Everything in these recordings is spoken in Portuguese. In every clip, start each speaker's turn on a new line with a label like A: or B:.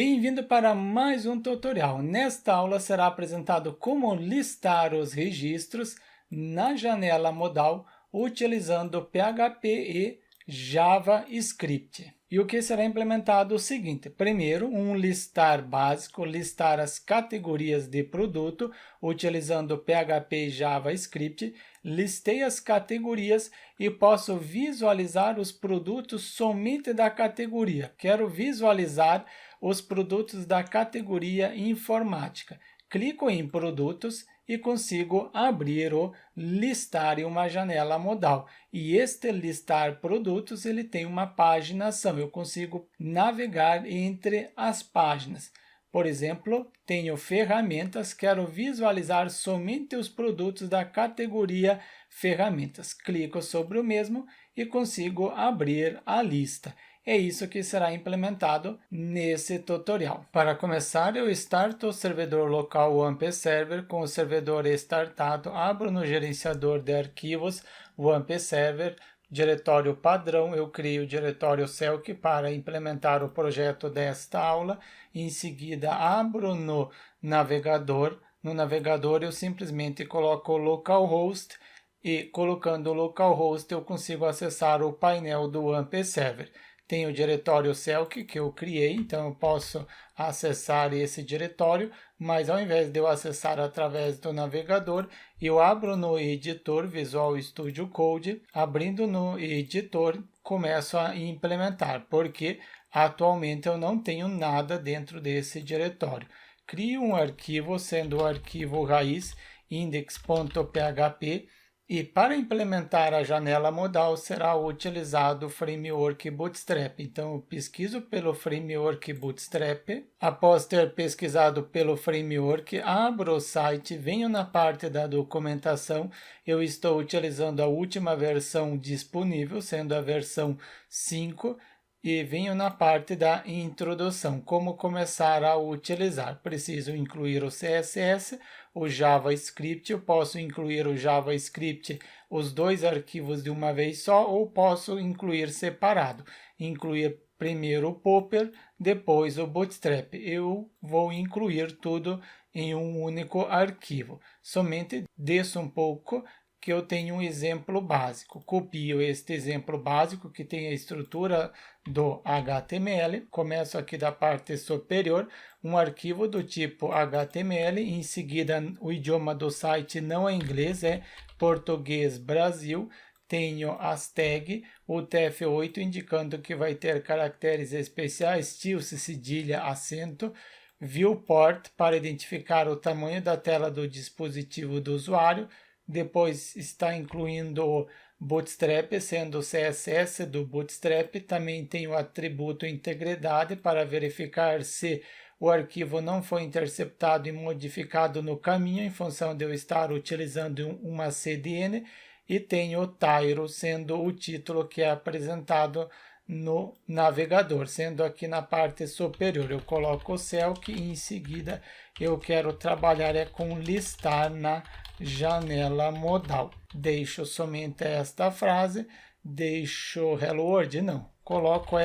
A: Bem-vindo para mais um tutorial. Nesta aula será apresentado como listar os registros na janela modal utilizando PHP e JavaScript. E o que será implementado é o seguinte: primeiro, um listar básico, listar as categorias de produto utilizando PHP e JavaScript. Listei as categorias e posso visualizar os produtos somente da categoria. Quero visualizar os produtos da categoria informática. Clico em produtos e consigo abrir o listar em uma janela modal. E este listar produtos, ele tem uma paginação. Eu consigo navegar entre as páginas. Por exemplo, tenho ferramentas, quero visualizar somente os produtos da categoria ferramentas. Clico sobre o mesmo e consigo abrir a lista. É isso que será implementado nesse tutorial. Para começar, eu starto o servidor local WAMP Server com o servidor startado, abro no gerenciador de arquivos WAMP Server, diretório padrão, eu crio o diretório Selk para implementar o projeto desta aula. Em seguida, abro no navegador. No navegador, eu simplesmente coloco localhost e colocando o localhost eu consigo acessar o painel do WAMP Server. Tem o diretório Selk que eu criei, então eu posso acessar esse diretório, mas ao invés de eu acessar através do navegador, eu abro no editor Visual Studio Code, abrindo no editor, começo a implementar, porque atualmente eu não tenho nada dentro desse diretório. Crio um arquivo, sendo o arquivo raiz index.php, e para implementar a janela modal será utilizado o framework Bootstrap. Então, eu pesquiso pelo framework Bootstrap. Após ter pesquisado pelo framework, abro o site, venho na parte da documentação. Eu estou utilizando a última versão disponível, sendo a versão 5. E venho na parte da introdução, como começar a utilizar. Preciso incluir o CSS, o JavaScript, eu posso incluir o JavaScript, os dois arquivos de uma vez só, ou posso incluir separado. Incluir primeiro o Popper, depois o Bootstrap. Eu vou incluir tudo em um único arquivo. Somente desço um pouco, que eu tenho um exemplo básico. Copio este exemplo básico que tem a estrutura do HTML. Começo aqui da parte superior, um arquivo do tipo HTML. Em seguida, o idioma do site não é inglês, é português Brasil. Tenho as tags, o TF8 indicando que vai ter caracteres especiais, tilde, cedilha, acento. Viewport para identificar o tamanho da tela do dispositivo do usuário. Depois está incluindo o Bootstrap, sendo o CSS do Bootstrap. Também tem o atributo integridade para verificar se o arquivo não foi interceptado e modificado no caminho, em função de eu estar utilizando uma CDN. E tem o Tyro, sendo o título que é apresentado no navegador, sendo aqui na parte superior. Eu coloco o Selk e em seguida eu quero trabalhar com listar na janela modal. Deixo somente esta frase, deixo Hello World, não. Coloco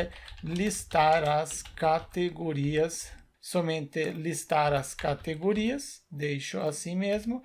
A: listar as categorias, somente listar as categorias, deixo assim mesmo.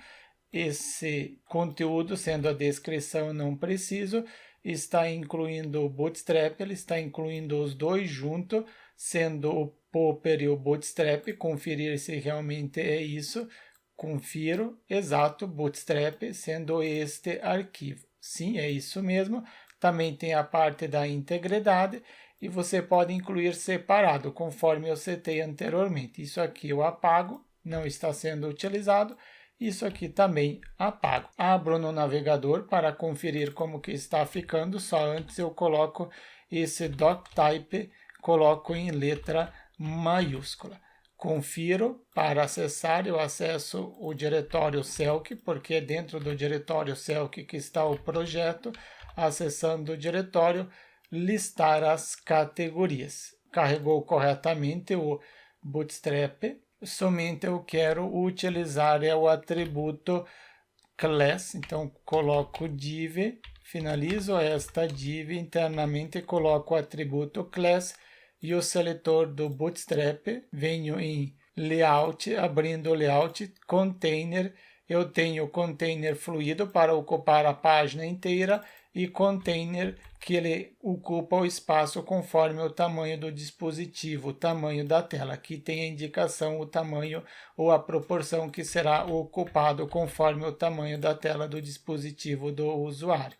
A: Esse conteúdo, sendo a descrição, não preciso, está incluindo o Bootstrap, ele está incluindo os dois juntos, sendo o Popper e o Bootstrap, conferir se realmente é isso. Confiro, exato, Bootstrap, sendo este arquivo. Sim, é isso mesmo. Também tem a parte da integridade e você pode incluir separado, conforme eu citei anteriormente. Isso aqui eu apago, não está sendo utilizado. Isso aqui também apago. Abro no navegador para conferir como que está ficando. Só antes eu coloco esse doctype, coloco em letra maiúscula. Confiro, para acessar, eu acesso o diretório Selk, porque é dentro do diretório Selk que está o projeto. Acessando o diretório, listar as categorias. Carregou corretamente o Bootstrap. Somente eu quero utilizar o atributo class, então coloco div, finalizo esta div internamente, coloco o atributo class, e o seletor do Bootstrap, venho em Layout, abrindo o Layout, Container, eu tenho Container fluido para ocupar a página inteira e Container que ele ocupa o espaço conforme o tamanho do dispositivo, o tamanho da tela. Aqui tem a indicação, o tamanho ou a proporção que será ocupado conforme o tamanho da tela do dispositivo do usuário.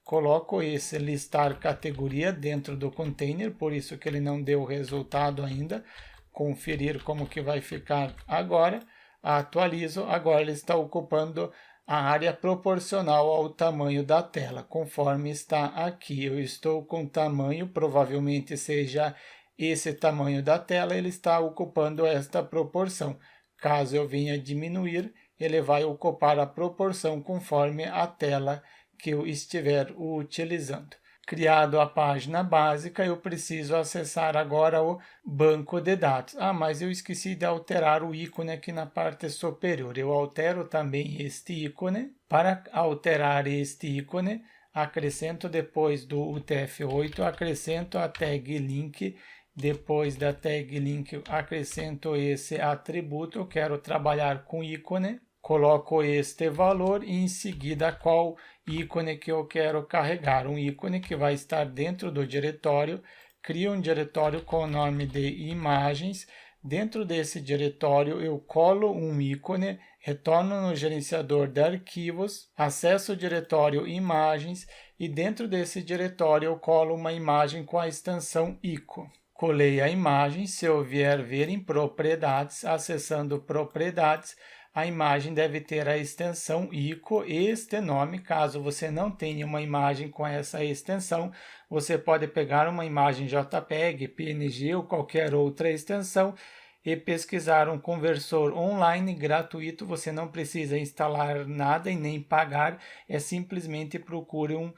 A: Coloco esse listar categoria dentro do container, por isso que ele não deu resultado ainda. Conferir como que vai ficar agora. Atualizo, agora ele está ocupando a área proporcional ao tamanho da tela, conforme está aqui. Eu estou com tamanho, provavelmente seja esse tamanho da tela, ele está ocupando esta proporção. Caso eu venha diminuir, ele vai ocupar a proporção conforme a tela que eu estiver utilizando. Criado a página básica, eu preciso acessar agora o banco de dados. Mas eu esqueci de alterar o ícone aqui na parte superior. Eu altero também este ícone. Para alterar este ícone, acrescento depois do UTF-8, acrescento a tag link. Depois da tag link, acrescento esse atributo. Eu quero trabalhar com ícone. Coloco este valor e em seguida qual ícone que eu quero carregar. Um ícone que vai estar dentro do diretório. Crio um diretório com o nome de imagens. Dentro desse diretório eu colo um ícone, retorno no gerenciador de arquivos, acesso o diretório imagens e dentro desse diretório eu colo uma imagem com a extensão ICO. Colei a imagem, se eu vier ver em propriedades, acessando propriedades, a imagem deve ter a extensão ICO, este nome. Caso você não tenha uma imagem com essa extensão, você pode pegar uma imagem JPEG, PNG ou qualquer outra extensão e pesquisar um conversor online gratuito. Você não precisa instalar nada e nem pagar, é simplesmente procure um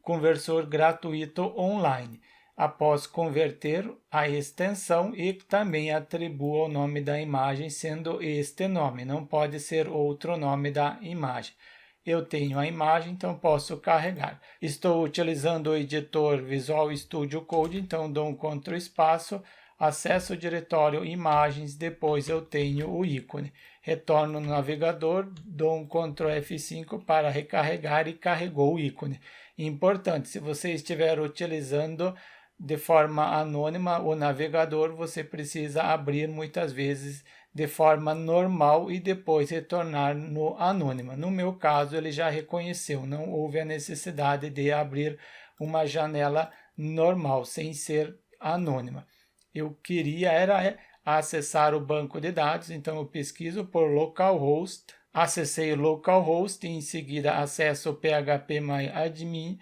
A: conversor gratuito online. Após converter a extensão e também atribua o nome da imagem sendo este nome, não pode ser outro nome da imagem. Eu tenho a imagem, então posso carregar. Estou utilizando o editor Visual Studio Code, então dou um Ctrl espaço, acesso o diretório imagens, depois eu tenho o ícone. Retorno no navegador, dou um Ctrl F5 para recarregar e carregou o ícone. Importante, se você estiver utilizando de forma anônima o navegador, você precisa abrir muitas vezes de forma normal e depois retornar no anônima. No meu caso, ele já reconheceu, não houve a necessidade de abrir uma janela normal, sem ser anônima. Eu queria acessar o banco de dados, então eu pesquiso por localhost, acessei o localhost e em seguida acesso o phpMyAdmin.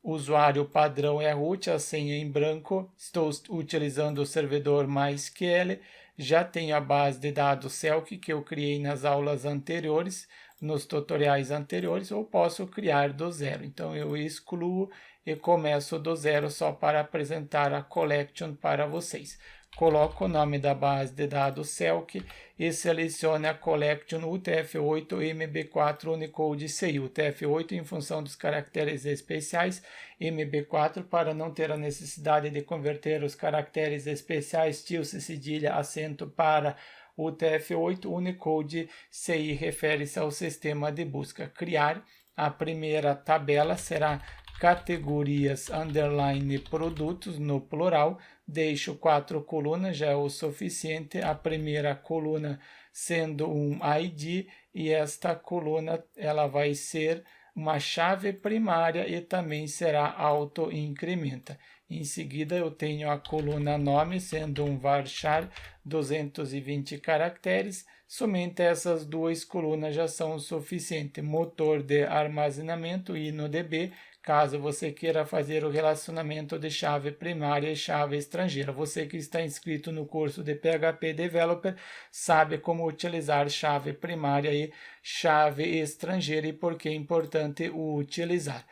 A: Usuário padrão é root, a senha em branco. Estou utilizando o servidor MySQL. Já tenho a base de dados Selk que eu criei nas aulas anteriores, nos tutoriais anteriores, ou posso criar do zero. Então eu excluo e começo do zero só para apresentar a collection para vocês. Coloco o nome da base de dados Selk e selecione a collection UTF-8 MB4 Unicode CI. UTF-8 em função dos caracteres especiais, MB4 para não ter a necessidade de converter os caracteres especiais tilde, cedilha, acento para UTF-8. Unicode CI refere-se ao sistema de busca. Criar a primeira tabela será categorias underline produtos no plural. Deixo 4 colunas, já é o suficiente. A primeira coluna sendo um ID e esta coluna ela vai ser uma chave primária e também será auto-incrementa. Em seguida eu tenho a coluna nome sendo um varchar 220 caracteres. Somente essas duas colunas já são o suficiente. Motor de armazenamento InnoDB, caso você queira fazer o relacionamento de chave primária e chave estrangeira. Você que está inscrito no curso de PHP Developer sabe como utilizar chave primária e chave estrangeira e por que é importante utilizar.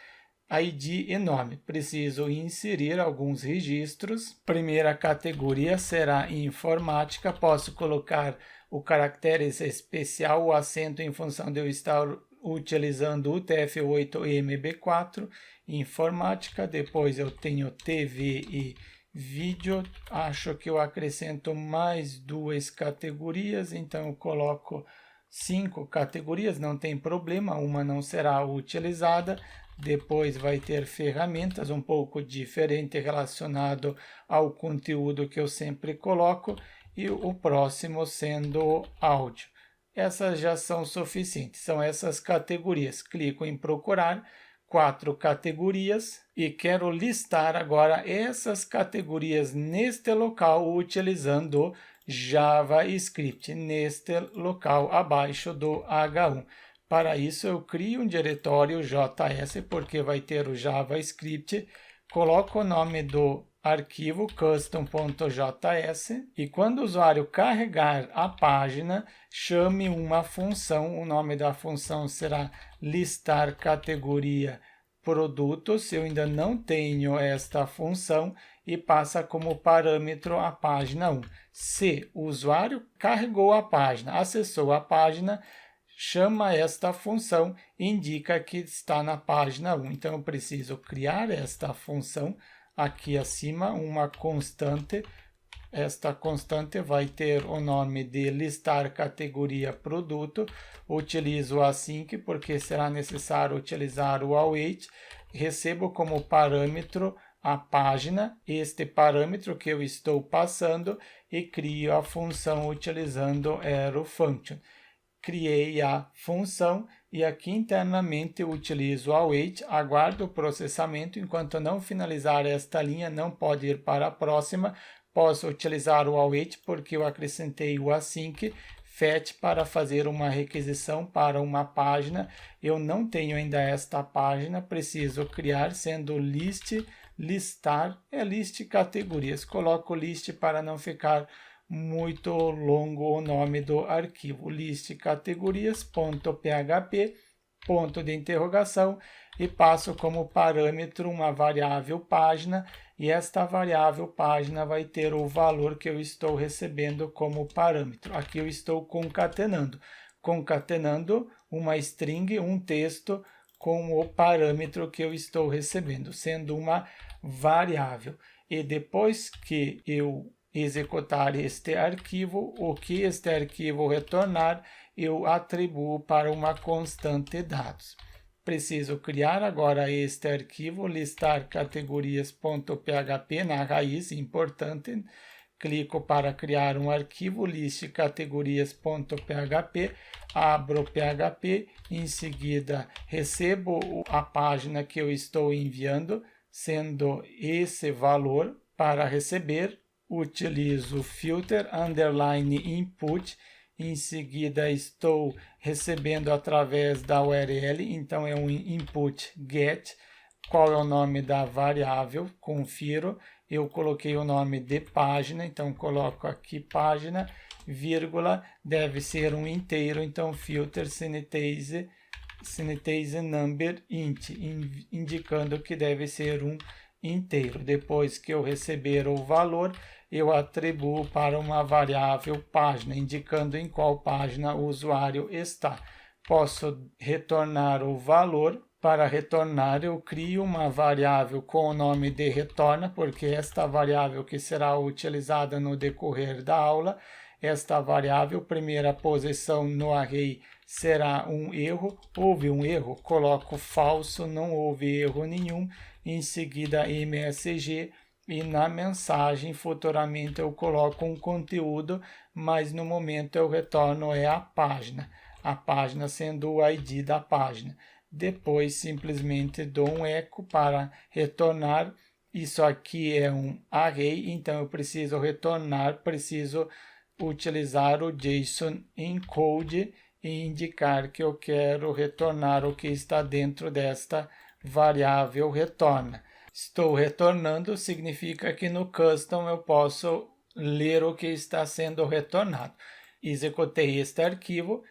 A: ID e nome. Preciso inserir alguns registros. Primeira categoria será informática. Posso colocar o caractere especial, o acento em função de eu estar utilizando o UTF-8 e MB4, informática. Depois eu tenho TV e vídeo, acho que eu acrescento mais 2 categorias, então eu coloco 5 categorias, não tem problema, uma não será utilizada. Depois vai ter ferramentas, um pouco diferente relacionado ao conteúdo que eu sempre coloco, e o próximo sendo áudio. Essas já são suficientes, são essas categorias. Clico em procurar, 4 categorias, e quero listar agora essas categorias neste local utilizando JavaScript, neste local abaixo do H1. Para isso eu crio um diretório JS, porque vai ter o JavaScript, coloco o nome do arquivo custom.js e quando o usuário carregar a página, chame uma função, o nome da função será listar categoria produtos, eu ainda não tenho esta função e passa como parâmetro a página 1. Se o usuário carregou a página, acessou a página, chama esta função e indica que está na página 1. Então eu preciso criar esta função aqui acima, uma constante. Esta constante vai ter o nome de listar categoria produto. Utilizo o async porque será necessário utilizar o await. Recebo como parâmetro a página, este parâmetro que eu estou passando, e crio a função utilizando arrow function. Criei a função e aqui internamente utilizo o await, aguardo o processamento. Enquanto não finalizar esta linha, não pode ir para a próxima. Posso utilizar o await porque eu acrescentei o async fetch para fazer uma requisição para uma página. Eu não tenho ainda esta página, preciso criar, sendo listar, list categorias. Coloco list para não ficar muito longo o nome do arquivo. List categorias.php, ponto de interrogação, e passo como parâmetro uma variável página, e esta variável página vai ter o valor que eu estou recebendo como parâmetro. Aqui eu estou concatenando uma string, um texto, com o parâmetro que eu estou recebendo, sendo uma variável. E depois que eu executar este arquivo, o que este arquivo retornar, eu atribuo para uma constante dados. Preciso criar agora este arquivo, listar categorias.php na raiz, importante. Clico para criar um arquivo, list categorias.php, abro o PHP, em seguida recebo a página que eu estou enviando, sendo esse valor. Para receber, utilizo filter underline input, em seguida estou recebendo através da URL, então é um input get. Qual é o nome da variável? Confiro. Eu coloquei o nome de página, então coloco aqui página, vírgula, deve ser um inteiro, então filter sanitize number int, indicando que deve ser um inteiro. Depois que eu receber o valor, eu atribuo para uma variável página, indicando em qual página o usuário está. Posso retornar o valor. Para retornar, eu crio uma variável com o nome de retorna, porque esta variável que será utilizada no decorrer da aula. Esta variável, primeira posição no array, será um erro. Houve um erro, coloco falso, não houve erro nenhum. Em seguida, MSG. E na mensagem, futuramente, eu coloco um conteúdo, mas no momento eu retorno a página sendo o ID da página. Depois, simplesmente dou um eco para retornar. Isso aqui é um array, então eu preciso retornar, preciso utilizar o JSON encode e indicar que eu quero retornar o que está dentro desta variável retorna. Estou retornando, significa que no custom eu posso ler o que está sendo retornado. Executei este arquivo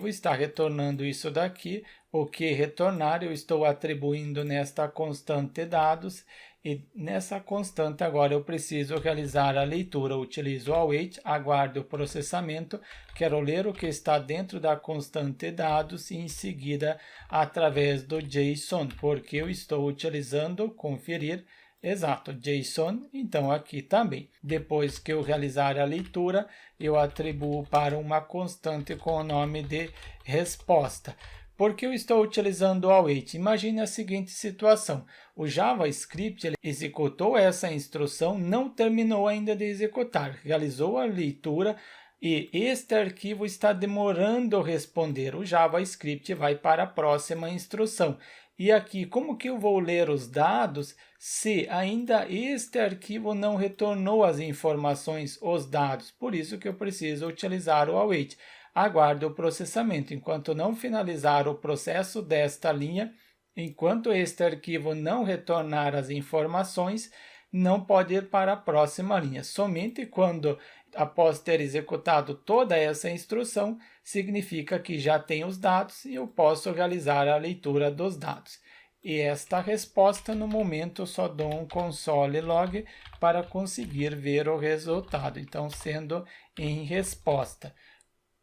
A: está retornando isso daqui. O que retornar eu estou atribuindo nesta constante dados, e nessa constante agora eu preciso realizar a leitura. Utilizo o await, aguardo o processamento, quero ler o que está dentro da constante dados e em seguida através do JSON, porque eu estou utilizando conferir Exato, JSON, então aqui também. Depois que eu realizar a leitura, eu atribuo para uma constante com o nome de resposta. Por que eu estou utilizando o await? Imagine a seguinte situação. O JavaScript ele executou essa instrução, não terminou ainda de executar, realizou a leitura e este arquivo está demorando a responder. O JavaScript vai para a próxima instrução. E aqui, como que eu vou ler os dados se ainda este arquivo não retornou as informações, os dados? Por isso que eu preciso utilizar o await. Aguardo o processamento. Enquanto não finalizar o processo desta linha, enquanto este arquivo não retornar as informações, não pode ir para a próxima linha. Somente quando, após ter executado toda essa instrução, significa que já tem os dados e eu posso realizar a leitura dos dados. E esta resposta, no momento, só dou um console log para conseguir ver o resultado. Então, sendo em resposta.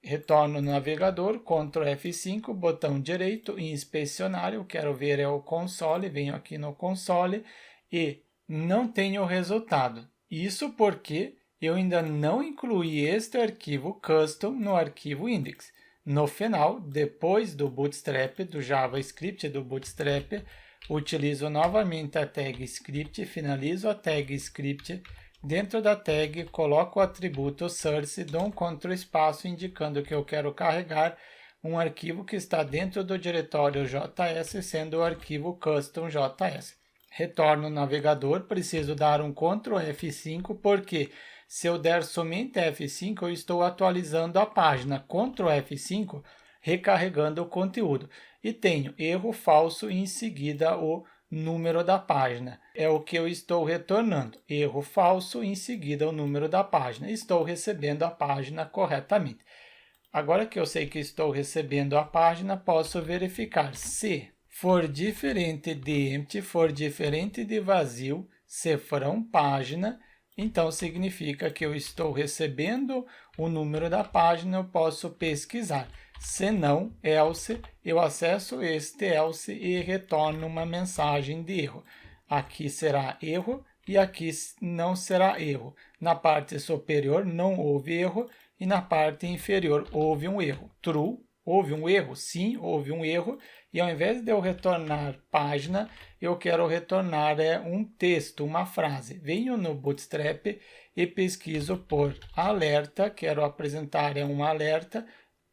A: Retorno no navegador, Ctrl F5, botão direito, inspecionar, eu quero ver é o console, venho aqui no console e não tenho o resultado. Isso porque eu ainda não incluí este arquivo custom no arquivo index. No final, depois do Bootstrap, do JavaScript do Bootstrap, utilizo novamente a tag script, finalizo a tag script. Dentro da tag, coloco o atributo source, dou um Ctrl espaço indicando que eu quero carregar um arquivo que está dentro do diretório JS, sendo o arquivo custom.js. Retorno ao navegador, preciso dar um Ctrl F5, porque se eu der somente F5, eu estou atualizando a página. Ctrl F5, recarregando o conteúdo. E tenho erro falso e em seguida o número da página. É o que eu estou retornando. Erro falso, em seguida o número da página. Estou recebendo a página corretamente. Agora que eu sei que estou recebendo a página, posso verificar se for diferente de empty, for diferente de vazio, cifrão página, então significa que eu estou recebendo o número da página, eu posso pesquisar. Se não, else, eu acesso este else e retorno uma mensagem de erro. Aqui será erro e aqui não será erro. Na parte superior não houve erro e na parte inferior houve um erro. True, houve um erro? Sim, houve um erro. E ao invés de eu retornar página, eu quero retornar um texto, uma frase. Venho no Bootstrap e pesquiso por alerta, quero apresentar um alerta.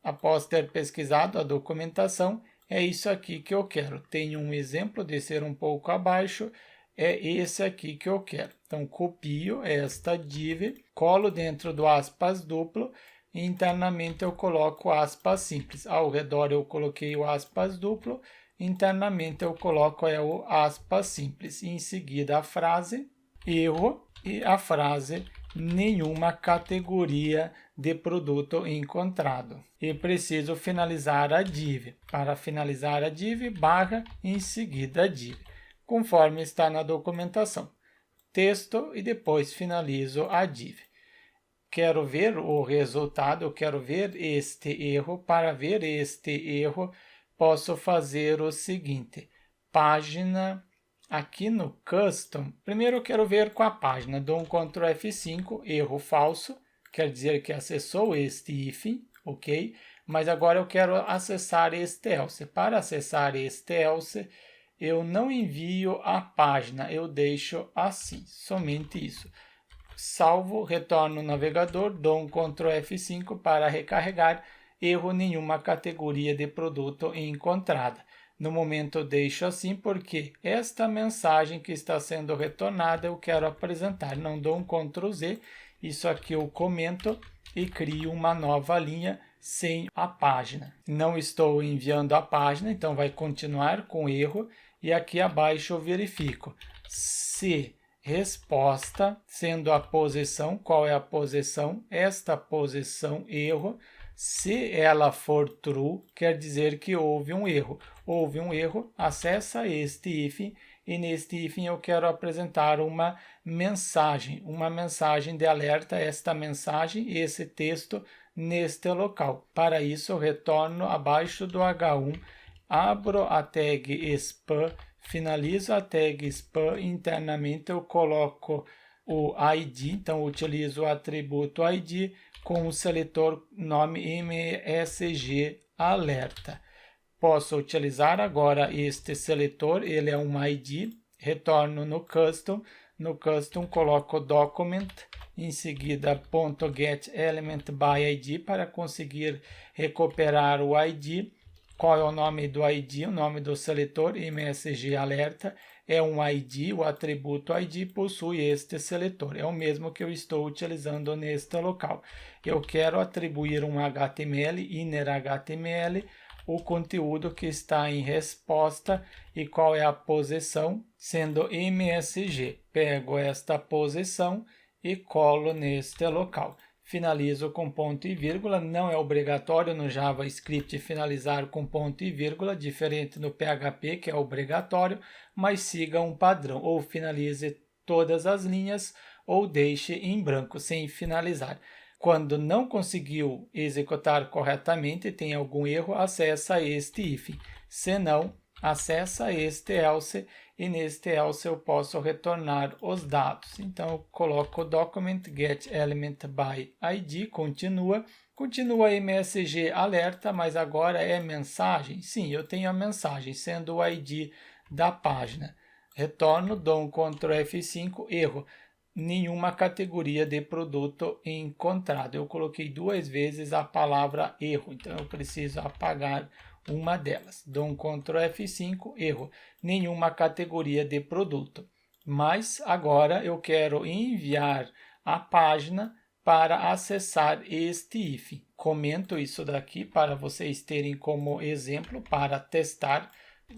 A: Após ter pesquisado a documentação, é isso aqui que eu quero. Tenho um exemplo de ser um pouco abaixo, é esse aqui que eu quero. Então, copio esta div, colo dentro do aspas duplo, e internamente eu coloco aspas simples. Ao redor eu coloquei o aspas duplo, internamente eu coloco o aspas simples. E em seguida a frase, erro, e a frase nenhuma categoria de produto encontrado. E preciso finalizar a div. Para finalizar a div, barra, em seguida a div, conforme está na documentação. Texto e depois finalizo a div. Quero ver o resultado, eu quero ver este erro. Para ver este erro, posso fazer o seguinte. Página, aqui no Custom, primeiro eu quero ver com a página. Dou um Ctrl F5, erro falso, quer dizer que acessou este hífen, ok? Mas agora eu quero acessar este else. Para acessar este else, eu não envio a página, eu deixo assim, somente isso. Salvo, retorno no navegador, dou um Ctrl F5 para recarregar, erro nenhuma categoria de produto encontrada. No momento eu deixo assim porque esta mensagem que está sendo retornada eu quero apresentar. Não dou um Ctrl Z, isso aqui eu comento e crio uma nova linha sem a página. Não estou enviando a página, então vai continuar com erro. E aqui abaixo eu verifico se resposta, sendo a posição, qual é a posição? Esta posição, erro. Se ela for true, quer dizer que houve um erro. Houve um erro, acessa este hífen e neste hífen eu quero apresentar uma mensagem de alerta, esta mensagem, esse texto neste local. Para isso eu retorno abaixo do H1, abro a tag spam, finalizo a tag spam, internamente eu coloco o ID, então eu utilizo o atributo ID com o seletor nome MSG alerta. Posso utilizar agora este seletor, ele é um ID, retorno no custom coloco document, em seguida .getElementById para conseguir recuperar o ID. Qual é o nome do ID? O nome do seletor MSG alerta é um ID, o atributo ID possui este seletor, é o mesmo que eu estou utilizando neste local. Eu quero atribuir um HTML, inner HTML, o conteúdo que está em resposta e qual é a posição, sendo MSG. Pego esta posição e colo neste local. Finalizo com ponto e vírgula, não é obrigatório no JavaScript finalizar com ponto e vírgula, diferente no PHP, que é obrigatório, mas siga um padrão, ou finalize todas as linhas, ou deixe em branco, sem finalizar. Quando não conseguiu executar corretamente, tem algum erro, acessa este if. Se não, acessa este else e neste else eu posso retornar os dados. Então, eu coloco document get element by id, continua MSG alerta, mas agora é mensagem? Sim, eu tenho a mensagem, sendo o id da página. Retorno, dou um Ctrl F5, erro. Nenhuma categoria de produto encontrado. Eu coloquei 2 vezes a palavra erro, então eu preciso apagar uma delas. Dou um Ctrl F5, erro. Nenhuma categoria de produto. Mas agora eu quero enviar a página para acessar este if. Comento isso daqui para vocês terem como exemplo para testar.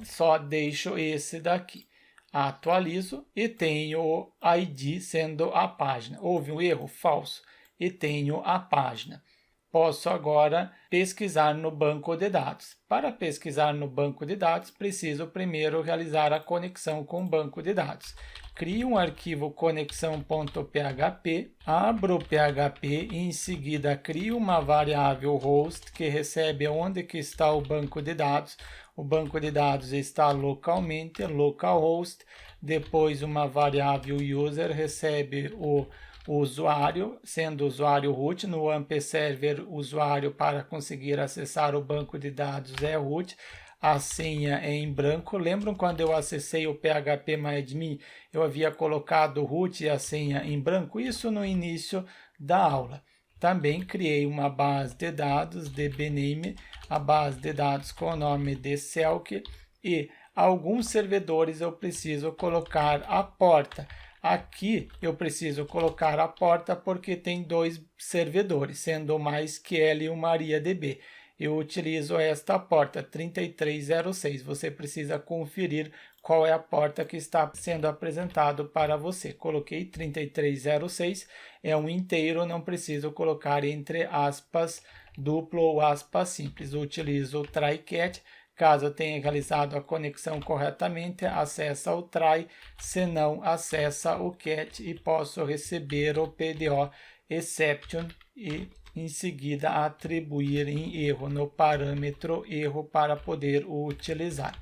A: Só deixo esse daqui. Atualizo e tenho o ID sendo a página. Houve um erro? Falso. E tenho a página. Posso agora pesquisar no banco de dados. Para pesquisar no banco de dados, preciso primeiro realizar a conexão com o banco de dados. Crio um arquivo conexão.php, abro o PHP e em seguida crio uma variável host que recebe onde que está o banco de dados. O banco de dados está localmente, localhost, depois uma variável user recebe o usuário, sendo o usuário root, no AMP server usuário para conseguir acessar o banco de dados é root, a senha é em branco. Lembram quando eu acessei o PHPMyAdmin, eu havia colocado root e a senha em branco? Isso no início da aula. Também criei uma base de dados, dbname, a base de dados com o nome de Selk, e alguns servidores eu preciso colocar a porta. Aqui eu preciso colocar a porta porque tem 2 servidores, sendo o MySQL e o MariaDB. Eu utilizo esta porta 3306. Você precisa conferir qual é a porta que está sendo apresentado para você. Coloquei 3306, é um inteiro, não preciso colocar entre aspas duplo ou aspas simples. Eu utilizo o try-cat. Caso eu tenha realizado a conexão corretamente, acessa o try, se não, acessa o cat e posso receber o PDO exception e em seguida atribuir em erro no parâmetro erro para poder o utilizar.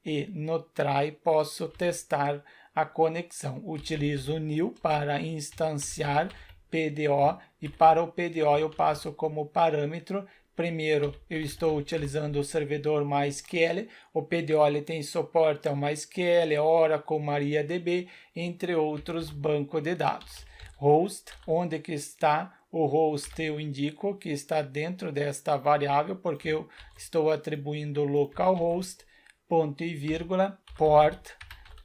A: E no try posso testar a conexão. Utilizo o new para instanciar PDO e para o PDO eu passo como parâmetro. Primeiro, eu estou utilizando o servidor MySQL, o PDO ele tem suporte ao MySQL, Oracle, MariaDB, entre outros bancos de dados. Host, onde que está o host, eu indico que está dentro desta variável, porque eu estou atribuindo localhost, ponto e vírgula, port,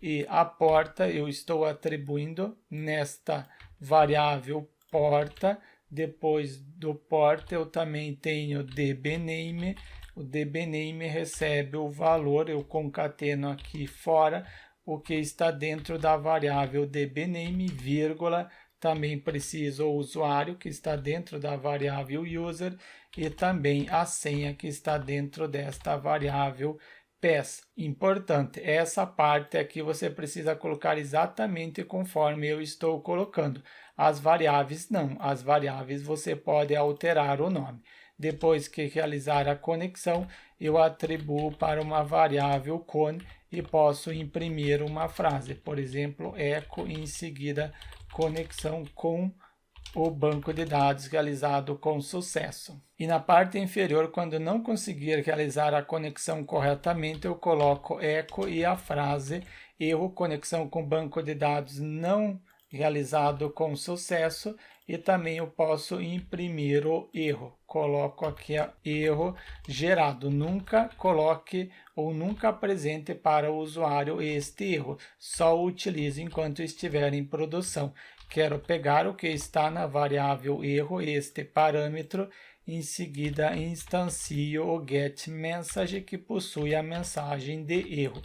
A: e a porta eu estou atribuindo nesta variável porta. Depois do porta eu também tenho dbname, o dbname recebe o valor, eu concateno aqui fora o que está dentro da variável dbname, vírgula, também preciso o usuário que está dentro da variável user e também a senha que está dentro desta variável pass. Importante, essa parte aqui você precisa colocar exatamente conforme eu estou colocando. As variáveis não, as variáveis você pode alterar o nome. Depois que realizar a conexão, eu atribuo para uma variável con e posso imprimir uma frase, por exemplo, eco e em seguida conexão com o banco de dados realizado com sucesso. E na parte inferior, quando não conseguir realizar a conexão corretamente, eu coloco eco e a frase erro, conexão com banco de dados não realizado com sucesso, e também eu posso imprimir o erro. Coloco aqui erro gerado. Nunca coloque ou nunca apresente para o usuário este erro. Só o utilize enquanto estiver em produção. Quero pegar o que está na variável erro, este parâmetro, em seguida instancio o getMessage que possui a mensagem de erro.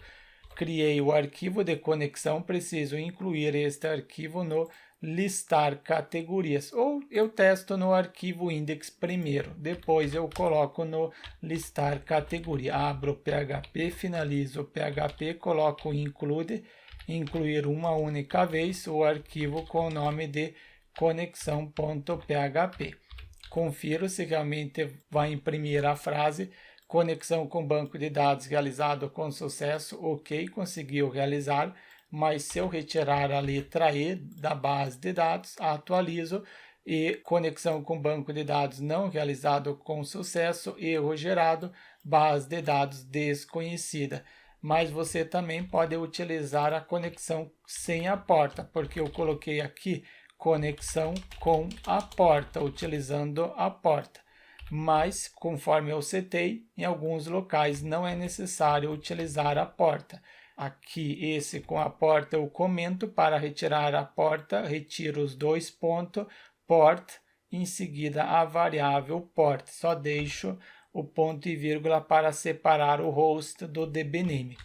A: Criei o arquivo de conexão, preciso incluir este arquivo no listar categorias, ou eu testo no arquivo index primeiro, depois eu coloco no listar categoria. Abro o PHP, finalizo o PHP, coloco include, incluir uma única vez o arquivo com o nome de conexão.php. Confiro se realmente vai imprimir a frase conexão com banco de dados realizado com sucesso, ok, conseguiu realizar, mas se eu retirar a letra E da base de dados, atualizo e conexão com banco de dados não realizado com sucesso, erro gerado, base de dados desconhecida. Mas você também pode utilizar a conexão sem a porta, porque eu coloquei aqui conexão com a porta, utilizando a porta. Mas, conforme eu setei, em alguns locais não é necessário utilizar a porta. Aqui, esse com a porta, eu comento para retirar a porta, retiro os dois pontos, port, em seguida a variável port. Só deixo o ponto e vírgula para separar o host do dbname.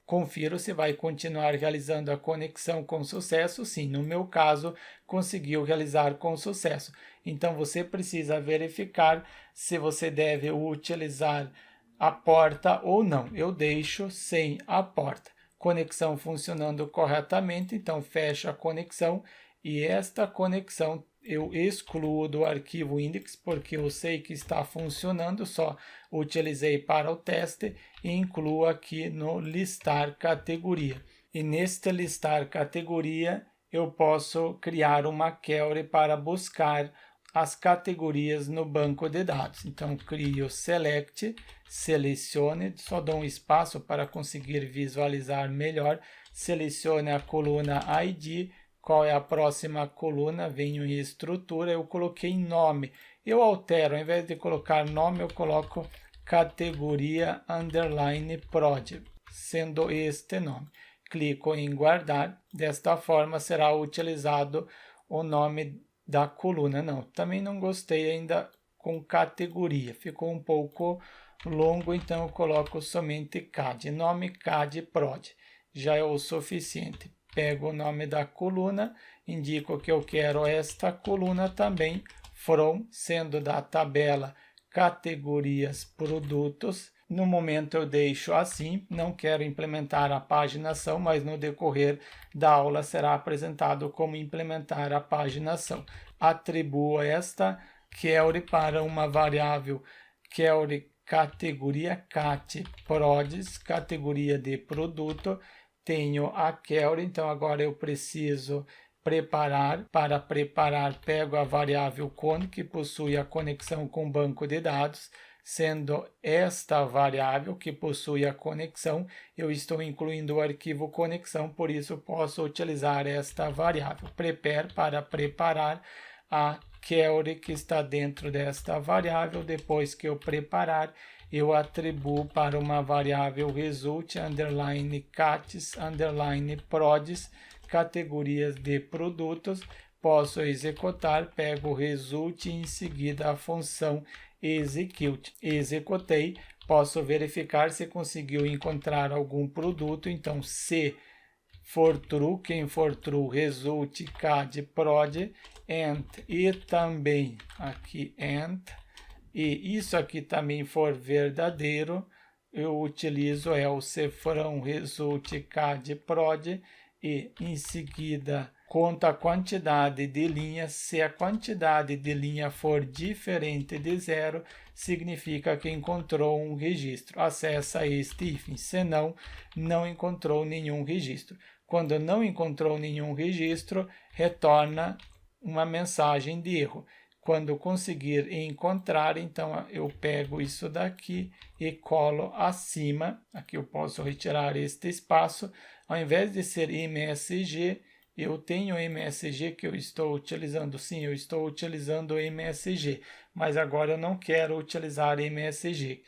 A: Confiro se vai continuar realizando a conexão com sucesso. Sim, no meu caso, conseguiu realizar com sucesso. Então, você precisa verificar se você deve utilizar a porta ou não. Eu deixo sem a porta. Conexão funcionando corretamente, então fecho a conexão e esta conexão eu excluo do arquivo index, porque eu sei que está funcionando, só utilizei para o teste e incluo aqui no listar categoria. E neste listar categoria, eu posso criar uma query para buscar as categorias no banco de dados. Então, crio select, selecione, só dou um espaço para conseguir visualizar melhor, selecione a coluna ID, qual é a próxima coluna, venho em estrutura, eu coloquei nome. Eu altero, ao invés de colocar nome, eu coloco categoria underline prod, sendo este nome. Clico em guardar, desta forma será utilizado o nome da coluna. Não, também não gostei ainda com categoria, ficou um pouco longo, então eu coloco somente CAD, nome CAD prod, já é o suficiente. Pego o nome da coluna, indico que eu quero esta coluna também, from, sendo da tabela categorias produtos. No momento eu deixo assim, não quero implementar a paginação, mas no decorrer da aula será apresentado como implementar a paginação. Atribuo esta query para uma variável query categoria cat prods, categoria de produto. Tenho a query, então agora eu preciso preparar. Para preparar, pego a variável con, que possui a conexão com o banco de dados. Sendo esta variável que possui a conexão, eu estou incluindo o arquivo conexão, por isso posso utilizar esta variável. Prepare para preparar a query que está dentro desta variável. Depois que eu preparar, eu atribuo para uma variável result underline cats underline prods, categorias de produtos. Posso executar, pego o result e em seguida a função execute. Executei, posso verificar se conseguiu encontrar algum produto. Então, se for true, quem for true, result cad prod, and e também aqui and, e isso aqui também for verdadeiro, eu utilizo else from result cad prod e em seguida conta a quantidade de linhas. Se a quantidade de linha for diferente de 0, significa que encontrou um registro. Acessa este hífen. Se não, não encontrou nenhum registro. Quando não encontrou nenhum registro, retorna uma mensagem de erro. Quando conseguir encontrar, então eu pego isso daqui e colo acima. Aqui eu posso retirar este espaço. Ao invés de ser MSG, eu tenho MSG que eu estou utilizando. Sim, eu estou utilizando MSG, mas agora eu não quero utilizar MSG.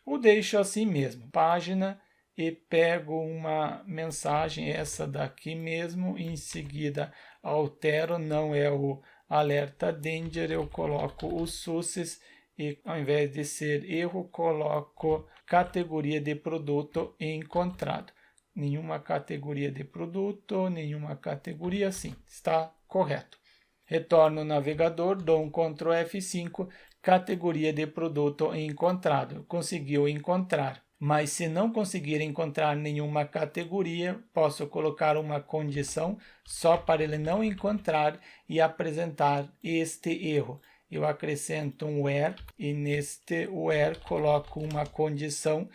A: O deixo assim mesmo, página, e pego uma mensagem, essa daqui mesmo, em seguida altero, não é o alerta danger, eu coloco o success e ao invés de ser erro, coloco categoria de produto encontrado. Nenhuma categoria de produto, nenhuma categoria, sim, está correto. Retorno o navegador, dou um Ctrl F5, categoria de produto encontrado. Conseguiu encontrar. Mas se não conseguir encontrar nenhuma categoria, posso colocar uma condição só para ele não encontrar e apresentar este erro. Eu acrescento um where e neste where coloco uma condição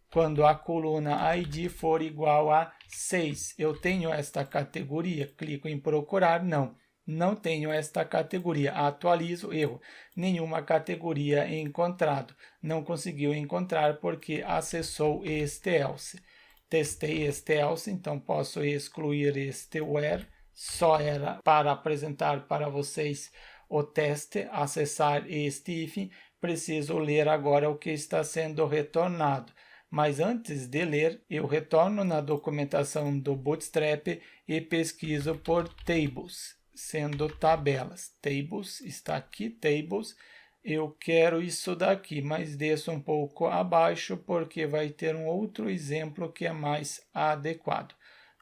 A: quando a coluna ID for igual a 6. Eu tenho esta categoria, clico em procurar, não tenho esta categoria, atualizo, erro, nenhuma categoria encontrado, não conseguiu encontrar porque acessou este else. Testei este else, então posso excluir este where, só era para apresentar para vocês o teste, acessar este hífen, preciso ler agora o que está sendo retornado. Mas antes de ler, eu retorno na documentação do Bootstrap e pesquiso por tables, sendo tabelas. Tables, está aqui, tables. Eu quero isso daqui, mas desço um pouco abaixo porque vai ter um outro exemplo que é mais adequado.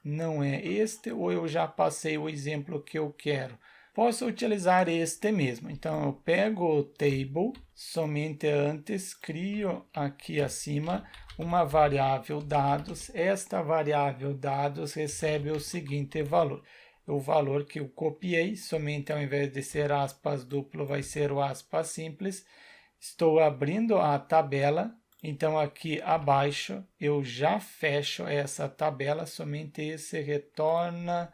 A: Não é este, ou eu já passei o exemplo que eu quero. Posso utilizar este mesmo. Então, eu pego o table, somente antes, crio aqui acima uma variável dados. Esta variável dados recebe o seguinte valor. O valor que eu copiei, somente ao invés de ser aspas duplo, vai ser o aspas simples. Estou abrindo a tabela. Então, aqui abaixo, eu já fecho essa tabela, somente esse retorna.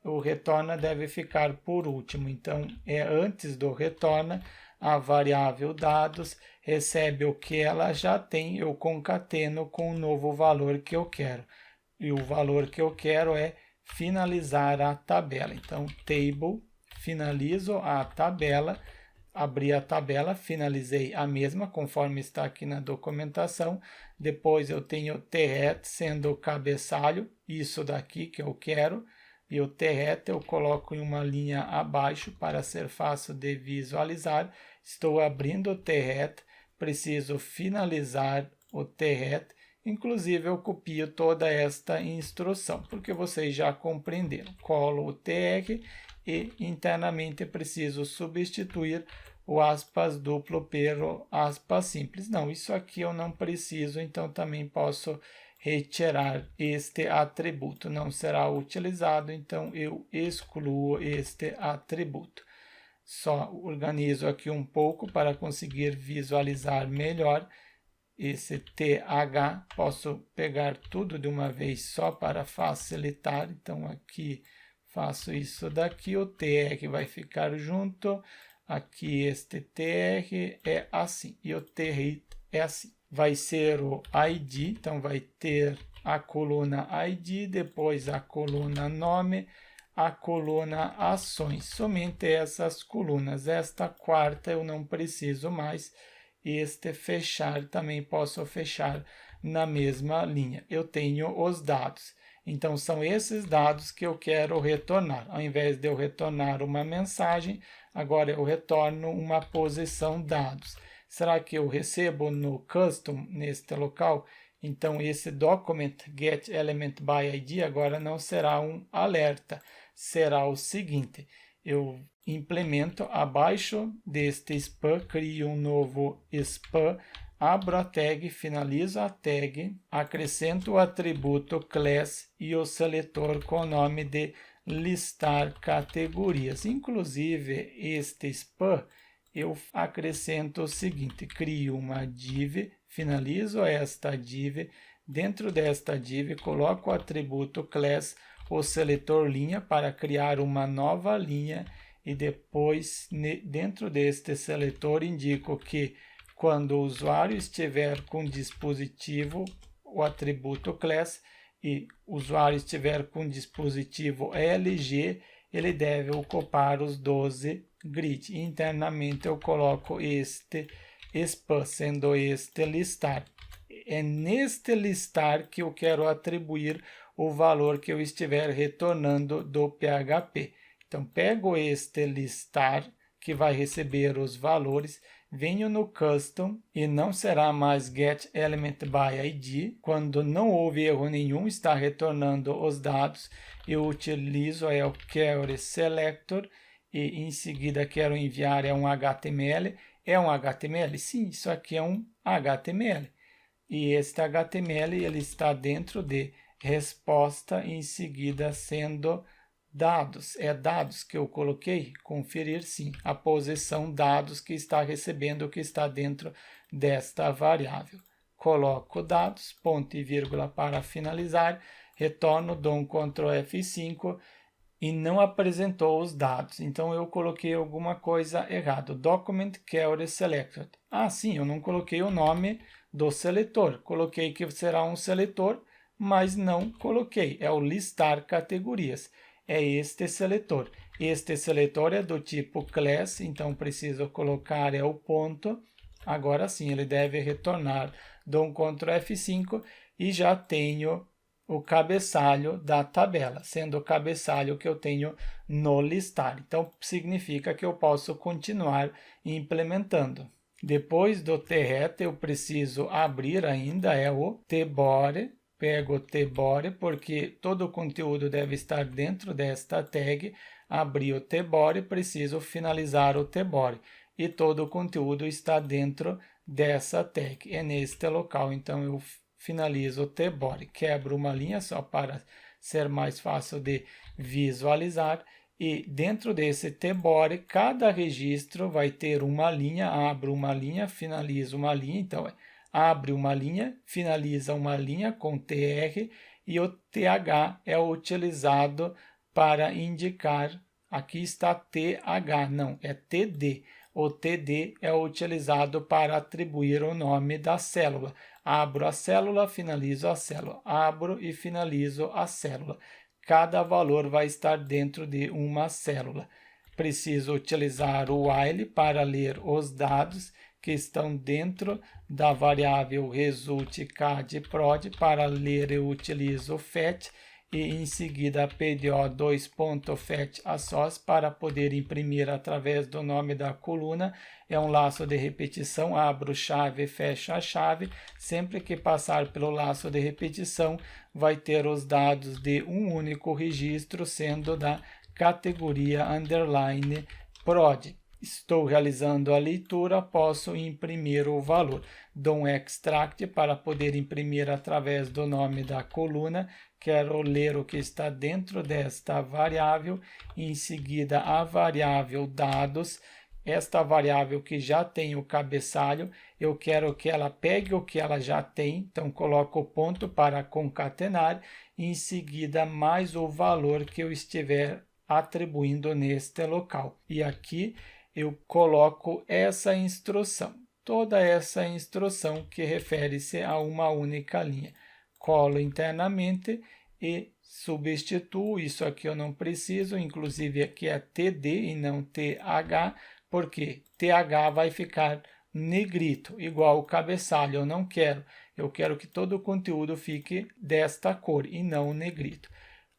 A: O retorna deve ficar por último, então é antes do retorna, a variável dados recebe o que ela já tem, eu concateno com o novo valor que eu quero. E o valor que eu quero é finalizar a tabela. Então, table, finalizo a tabela, abri a tabela, finalizei a mesma, conforme está aqui na documentação. Depois eu tenho tret sendo o cabeçalho, isso daqui que eu quero. E o tret eu coloco em uma linha abaixo para ser fácil de visualizar. Estou abrindo o tret, preciso finalizar o tret. Inclusive eu copio toda esta instrução, porque vocês já compreenderam. Colo o tr e internamente preciso substituir o aspas duplo pelo aspas simples. Não, isso aqui eu não preciso, então também posso retirar este atributo, não será utilizado, então eu excluo este atributo. Só organizo aqui um pouco para conseguir visualizar melhor esse TH, posso pegar tudo de uma vez só para facilitar, então aqui faço isso daqui, o TR vai ficar junto, aqui este TR é assim, e o TR é assim. Vai ser o ID, então vai ter a coluna ID, depois a coluna nome, a coluna ações, somente essas colunas. Esta quarta eu não preciso mais, este fechar também posso fechar na mesma linha. Eu tenho os dados, então são esses dados que eu quero retornar. Ao invés de eu retornar uma mensagem, agora eu retorno uma posição dados. Será que eu recebo no custom, neste local? Então, esse document get element by ID agora não será um alerta. Será o seguinte, eu implemento abaixo deste span, crio um novo span, abro a tag, finalizo a tag, acrescento o atributo class e o seletor com o nome de listar categorias. Inclusive, este span, eu acrescento o seguinte, crio uma div, finalizo esta div, dentro desta div coloco o atributo class, o seletor linha para criar uma nova linha e depois dentro deste seletor indico que quando o usuário estiver com dispositivo, o atributo class, e o usuário estiver com dispositivo LG, ele deve ocupar os 12 grid. Internamente eu coloco este span, sendo este listar. É neste listar que eu quero atribuir o valor que eu estiver retornando do PHP. Então, pego este listar, que vai receber os valores, venho no custom e não será mais getElementById. Quando não houve erro nenhum, está retornando os dados. Eu utilizo o query selector e em seguida quero enviar um HTML. É um HTML? Sim, isso aqui é um HTML. E este HTML ele está dentro de resposta, em seguida sendo dados. É dados que eu coloquei? Conferir sim. A posição dados que está recebendo, que está dentro desta variável. Coloco dados, ponto e vírgula para finalizar, retorno, dou um Ctrl F5 e não apresentou os dados. Então eu coloquei alguma coisa errada. Document query selected. Ah, sim, eu não coloquei o nome do seletor. Coloquei que será um seletor, mas não coloquei. É o listar categorias. É este seletor. Este seletor é do tipo class, então preciso colocar o ponto. Agora sim, ele deve retornar. Dou um Ctrl F5 e já tenho o cabeçalho da tabela, sendo o cabeçalho que eu tenho no listar. Então, significa que eu posso continuar implementando. Depois do tret, eu preciso abrir ainda o tbody. Pego o tbody, porque todo o conteúdo deve estar dentro desta tag. Abri o tbody, preciso finalizar o tbody. E todo o conteúdo está dentro dessa tag. É neste local, então eu finalizo o tbody. Quebro uma linha só para ser mais fácil de visualizar. E dentro desse tbody, cada registro vai ter uma linha. Abro uma linha, finalizo uma linha. Então, abre uma linha, finaliza uma linha com TR e o TH é utilizado para indicar, aqui está TH, não, é TD. O TD é utilizado para atribuir o nome da célula. Abro a célula, finalizo a célula. Abro e finalizo a célula. Cada valor vai estar dentro de uma célula. Preciso utilizar o while para ler os dados que estão dentro da variável resultCadProd. Para ler eu utilizo o fetch e em seguida PDO2.fetchAssoc para poder imprimir através do nome da coluna. É um laço de repetição, abro chave, fecho a chave. Sempre que passar pelo laço de repetição, vai ter os dados de um único registro, sendo da categoria underline prod. Estou realizando a leitura, posso imprimir o valor. Dou um extract para poder imprimir através do nome da coluna. Quero ler o que está dentro desta variável. Em seguida, a variável dados. Esta variável que já tem o cabeçalho, eu quero que ela pegue o que ela já tem. Então, coloco o ponto para concatenar. Em seguida, mais o valor que eu estiver atribuindo neste local. E aqui eu coloco essa instrução, toda essa instrução que refere-se a uma única linha. Colo internamente e substituo, isso aqui eu não preciso, inclusive aqui é TD e não TH, porque TH vai ficar negrito, igual o cabeçalho, eu não quero. Eu quero que todo o conteúdo fique desta cor e não negrito.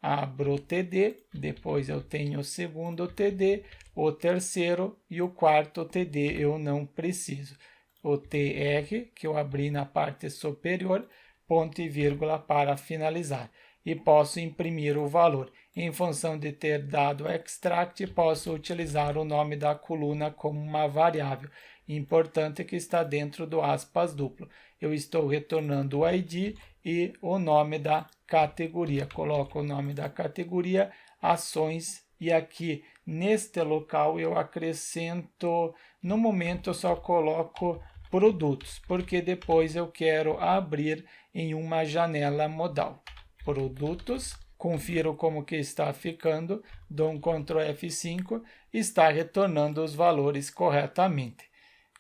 A: Abro o TD, depois eu tenho o segundo TD, o terceiro e o quarto TD eu não preciso. O TR, que eu abri na parte superior, ponto e vírgula para finalizar. E posso imprimir o valor. Em função de ter dado extract, posso utilizar o nome da coluna como uma variável. Importante que está dentro do aspas duplo. Eu estou retornando o ID e o nome da categoria. Coloco o nome da categoria, ações e aqui neste local eu acrescento, no momento eu só coloco produtos, porque depois eu quero abrir em uma janela modal. Produtos, confiro como que está ficando, dou um Ctrl F5, está retornando os valores corretamente.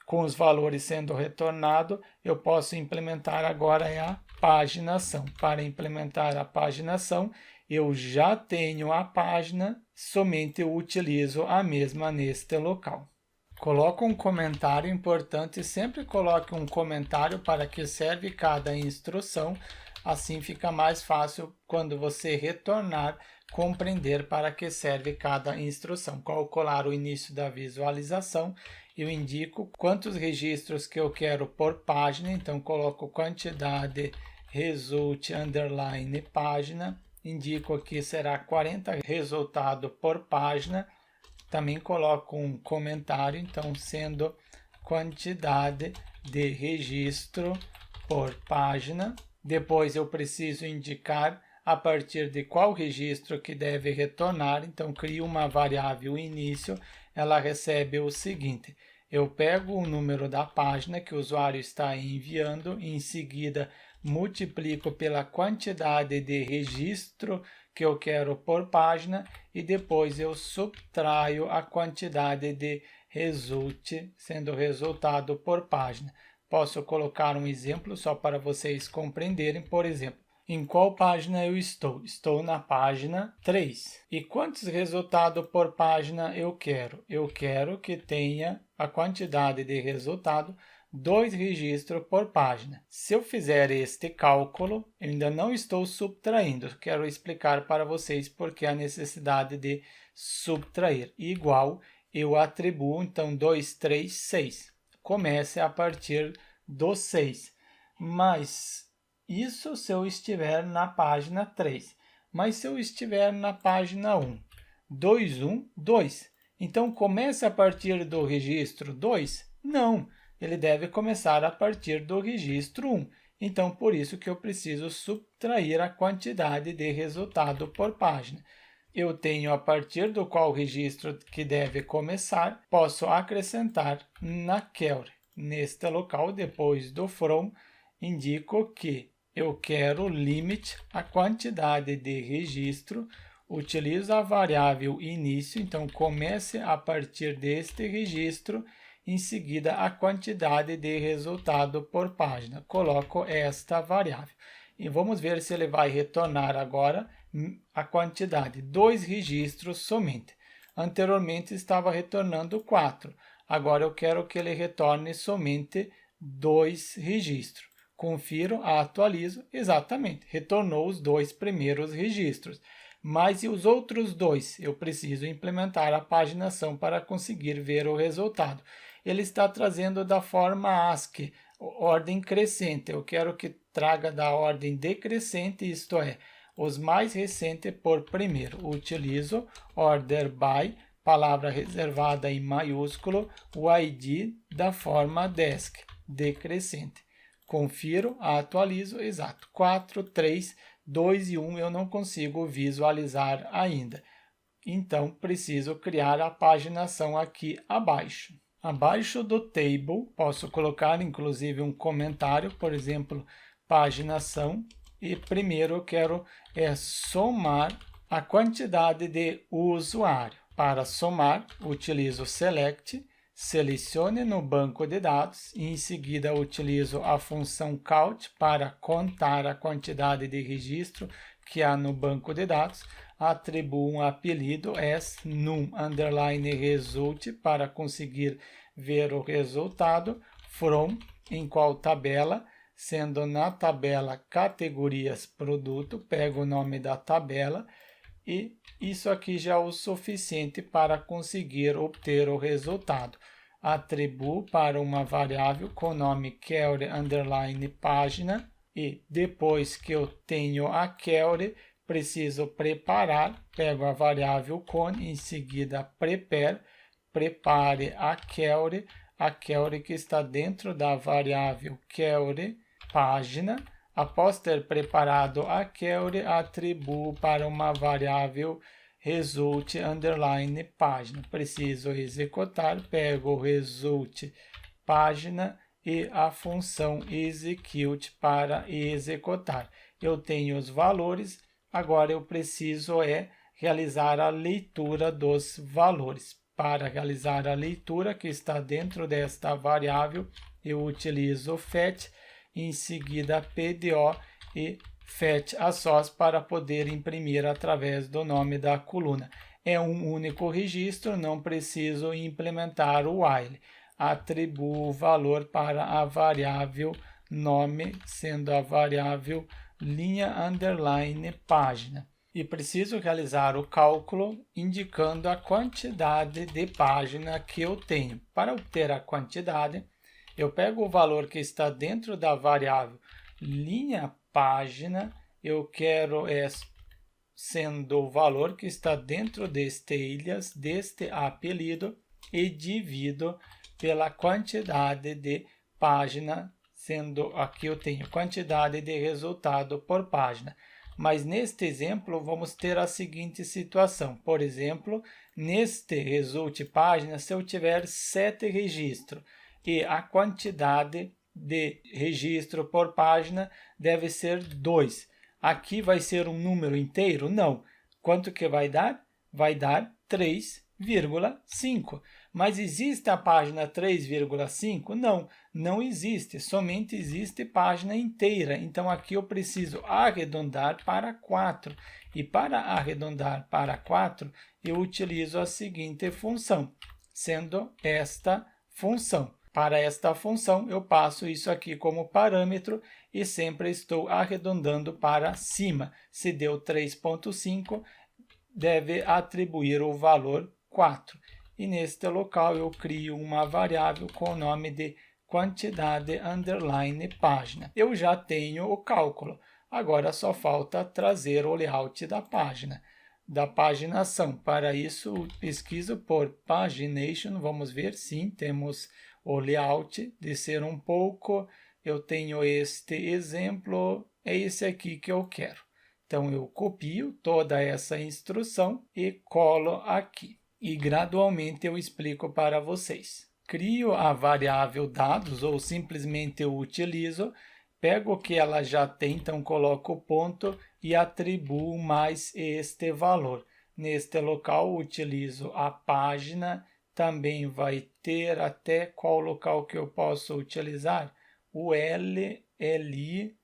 A: Com os valores sendo retornados, eu posso implementar agora a paginação. Para implementar a paginação, eu já tenho a página, somente eu utilizo a mesma neste local. Coloco um comentário importante, sempre coloque um comentário para que serve cada instrução, assim fica mais fácil quando você retornar, compreender para que serve cada instrução. Calcular o início da visualização, eu indico quantos registros que eu quero por página, então coloco quantidade result underline página, indico aqui será 40 resultado por página. Também coloco um comentário, então sendo quantidade de registro por página. Depois eu preciso indicar a partir de qual registro que deve retornar, então crio uma variável início, ela recebe o seguinte: eu pego o número da página que o usuário está enviando, em seguida multiplico pela quantidade de registro que eu quero por página e depois eu subtraio a quantidade de result, sendo resultado por página. Posso colocar um exemplo só para vocês compreenderem, por exemplo, em qual página eu estou? Estou na página 3. E quantos resultados por página eu quero? Eu quero que tenha a quantidade de resultado 2 registros por página. Se eu fizer este cálculo, eu ainda não estou subtraindo. Quero explicar para vocês porque a necessidade de subtrair. Igual, eu atribuo, então, 2, 3, 6. Comece a partir do 6. Mas isso se eu estiver na página 3. Mas se eu estiver na página 1, 2, 1, 2. Então, comece a partir do registro 2? Não. Ele deve começar a partir do registro 1. Então, por isso que eu preciso subtrair a quantidade de resultado por página. Eu tenho a partir do qual registro que deve começar, posso acrescentar na query. Neste local, depois do from, indico que eu quero limit a quantidade de registro, utilizo a variável início, então comece a partir deste registro, em seguida a quantidade de resultado por página. Coloco esta variável. E vamos ver se ele vai retornar agora a quantidade, 2 registros somente. Anteriormente estava retornando 4. Agora eu quero que ele retorne somente 2 registros. Confiro, atualizo, exatamente, retornou os 2 primeiros registros. Mas e os outros 2? Eu preciso implementar a paginação para conseguir ver o resultado. Ele está trazendo da forma ASCII, ordem crescente. Eu quero que traga da ordem decrescente, isto é, os mais recentes por primeiro. Utilizo order by, palavra reservada em maiúsculo, o ID da forma desc, decrescente. Confiro, atualizo, exato. 4, 3, 2 e 1 eu não consigo visualizar ainda. Então, preciso criar a paginação aqui abaixo. Abaixo do table, posso colocar inclusive um comentário, por exemplo, paginação. E primeiro eu quero somar a quantidade de usuário. Para somar, utilizo select, selecione no banco de dados e em seguida utilizo a função count para contar a quantidade de registro que há no banco de dados. Atribuo um apelido num_result para conseguir ver o resultado. From, em qual tabela, sendo na tabela categorias produto, pego o nome da tabela e isso aqui já é o suficiente para conseguir obter o resultado. Atribuo para uma variável com nome query underline página e depois que eu tenho a query, preciso preparar, pego a variável con, em seguida prepare a query que está dentro da variável query página. Após ter preparado a query, atribuo para uma variável result underline página. Preciso executar, pego o result página e a função execute para executar. Eu tenho os valores, agora eu preciso realizar a leitura dos valores. Para realizar a leitura que está dentro desta variável, eu utilizo fetch, em seguida PDO e fetch a source para poder imprimir através do nome da coluna. É um único registro, não preciso implementar o while. Atribuo o valor para a variável nome, sendo a variável linha underline página. E preciso realizar o cálculo indicando a quantidade de página que eu tenho. Para obter a quantidade, eu pego o valor que está dentro da variável linha página, eu quero sendo o valor que está dentro deste alias, deste apelido, e divido pela quantidade de página, sendo aqui eu tenho quantidade de resultado por página. Mas neste exemplo, vamos ter a seguinte situação. Por exemplo, neste result página, se eu tiver 7 registros e a quantidade de registro por página deve ser 2. Aqui vai ser um número inteiro? Não. Quanto que vai dar? Vai dar 3,5. Mas existe a página 3,5? Não, não existe. Somente existe página inteira. Então, aqui eu preciso arredondar para 4. E para arredondar para 4, eu utilizo a seguinte função, sendo esta função. Para esta função, eu passo isso aqui como parâmetro e sempre estou arredondando para cima. Se deu 3,5, deve atribuir o valor 4. E neste local eu crio uma variável com o nome de quantidade underline página. Eu já tenho o cálculo. Agora só falta trazer o layout da página, da paginação. Para isso, pesquiso por pagination. Vamos ver, sim, temos o layout, descer um pouco, eu tenho este exemplo, é esse aqui que eu quero. Então, eu copio toda essa instrução e colo aqui. E gradualmente eu explico para vocês. Crio a variável dados ou simplesmente eu utilizo, pego o que ela já tem, então coloco o ponto e atribuo mais este valor. Neste local, utilizo a página. Também vai ter até qual local que eu posso utilizar? O LI,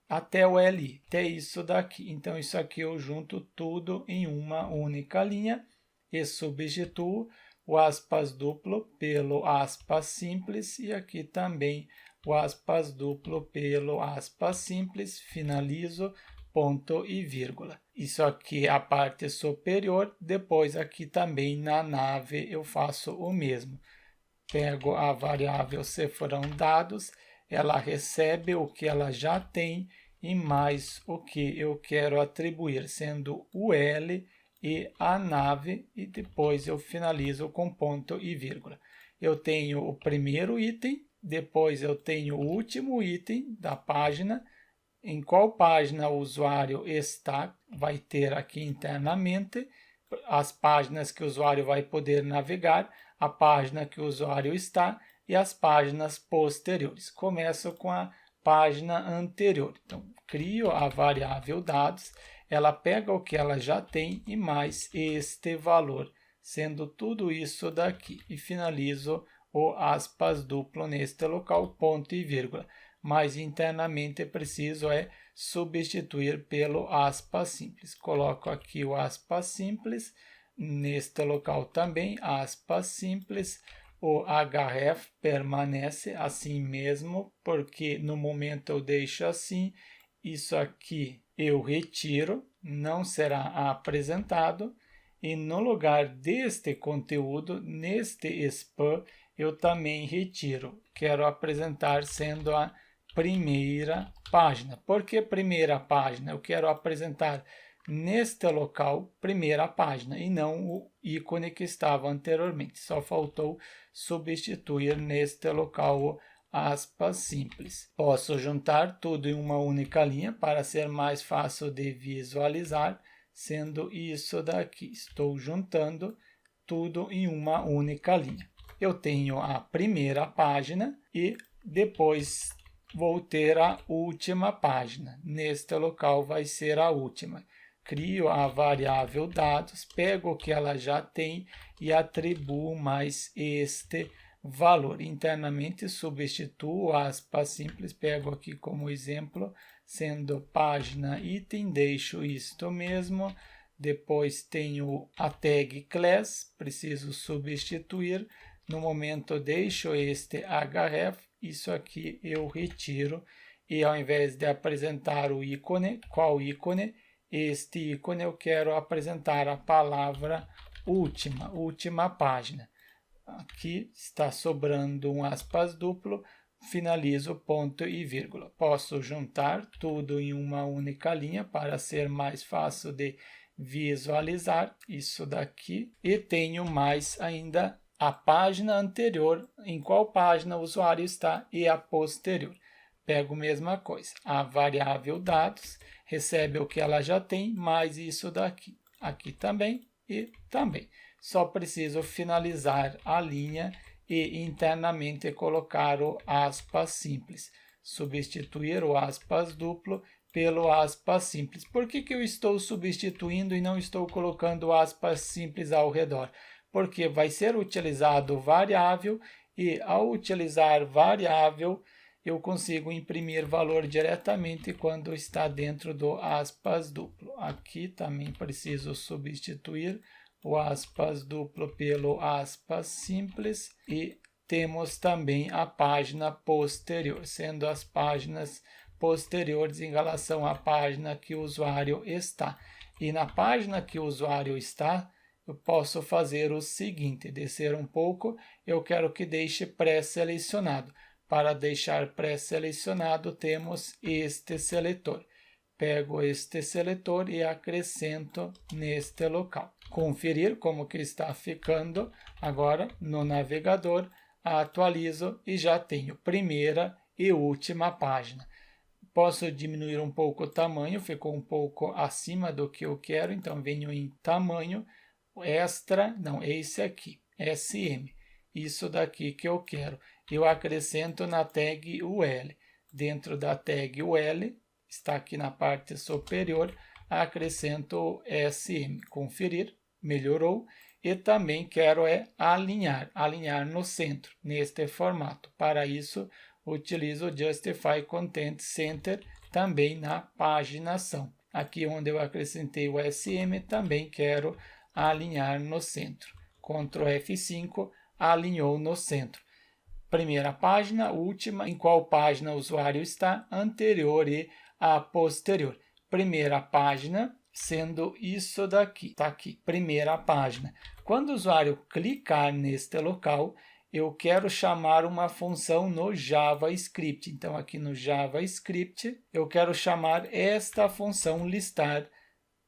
A: até o LI, até isso daqui. Então, isso aqui eu junto tudo em uma única linha e substituo o aspas duplo pelo aspas simples e aqui também o aspas duplo pelo aspas simples, finalizo, ponto e vírgula. Isso aqui é a parte superior, depois aqui também na nave eu faço o mesmo. Pego a variável se foram dados, ela recebe o que ela já tem e mais o que eu quero atribuir, sendo o L e a nave, e depois eu finalizo com ponto e vírgula. Eu tenho o primeiro item, depois eu tenho o último item da página, em qual página o usuário está, vai ter aqui internamente as páginas que o usuário vai poder navegar, a página que o usuário está e as páginas posteriores. Começo com a página anterior. Então, crio a variável dados, ela pega o que ela já tem e mais este valor, sendo tudo isso daqui. E finalizo o aspas duplo neste local, ponto e vírgula. Mas internamente preciso substituir pelo aspas simples. Coloco aqui o aspas simples, neste local também, aspas simples, o href permanece assim mesmo, porque no momento eu deixo assim, isso aqui eu retiro, não será apresentado, e no lugar deste conteúdo, neste spam, eu também retiro. Quero apresentar sendo a primeira página. Por que primeira página? Eu quero apresentar neste local primeira página e não o ícone que estava anteriormente. Só faltou substituir neste local o aspas simples. Posso juntar tudo em uma única linha para ser mais fácil de visualizar, sendo isso daqui. Estou juntando tudo em uma única linha. Eu tenho a primeira página e depois vou ter a última página. Neste local vai ser a última. Crio a variável dados, pego o que ela já tem e atribuo mais este valor. Internamente substituo aspas simples, pego aqui como exemplo, sendo página item, deixo isto mesmo. Depois tenho a tag class, preciso substituir. No momento deixo este href, isso aqui eu retiro. E ao invés de apresentar o ícone, qual ícone? Este ícone eu quero apresentar a palavra última, última página. Aqui está sobrando um aspas duplo, finalizo ponto e vírgula. Posso juntar tudo em uma única linha para ser mais fácil de visualizar isso daqui. E tenho mais ainda a página anterior, em qual página o usuário está, e a posterior. Pego a mesma coisa, a variável dados, recebe o que ela já tem, mais isso daqui. Aqui também e também. Só preciso finalizar a linha e internamente colocar o aspas simples. Substituir o aspas duplo pelo aspas simples. Por que eu estou substituindo e não estou colocando aspas simples ao redor? Porque vai ser utilizado variável e ao utilizar variável eu consigo imprimir valor diretamente quando está dentro do aspas duplo. Aqui também preciso substituir o aspas duplo pelo aspas simples e temos também a página posterior, sendo as páginas posteriores em relação à página que o usuário está. E na página que o usuário está, eu posso fazer o seguinte, descer um pouco, eu quero que deixe pré-selecionado. Para deixar pré-selecionado, temos este seletor. Pego este seletor e acrescento neste local. Conferir como que está ficando. Agora, no navegador, atualizo e já tenho primeira e última página. Posso diminuir um pouco o tamanho, ficou um pouco acima do que eu quero, então venho em tamanho, extra, não, esse aqui, SM. Isso daqui que eu quero. Eu acrescento na tag UL. Dentro da tag UL, está aqui na parte superior, acrescento SM. Conferir, melhorou. E também quero alinhar no centro, neste formato. Para isso, utilizo o Justify Content Center também na paginação. Aqui onde eu acrescentei o SM, também quero alinhar no centro. Ctrl F5, alinhou no centro. Primeira página, última, em qual página o usuário está, anterior e a posterior. Primeira página, sendo isso daqui, está aqui, primeira página. Quando o usuário clicar neste local, eu quero chamar uma função no JavaScript. Então, aqui no JavaScript, eu quero chamar esta função listar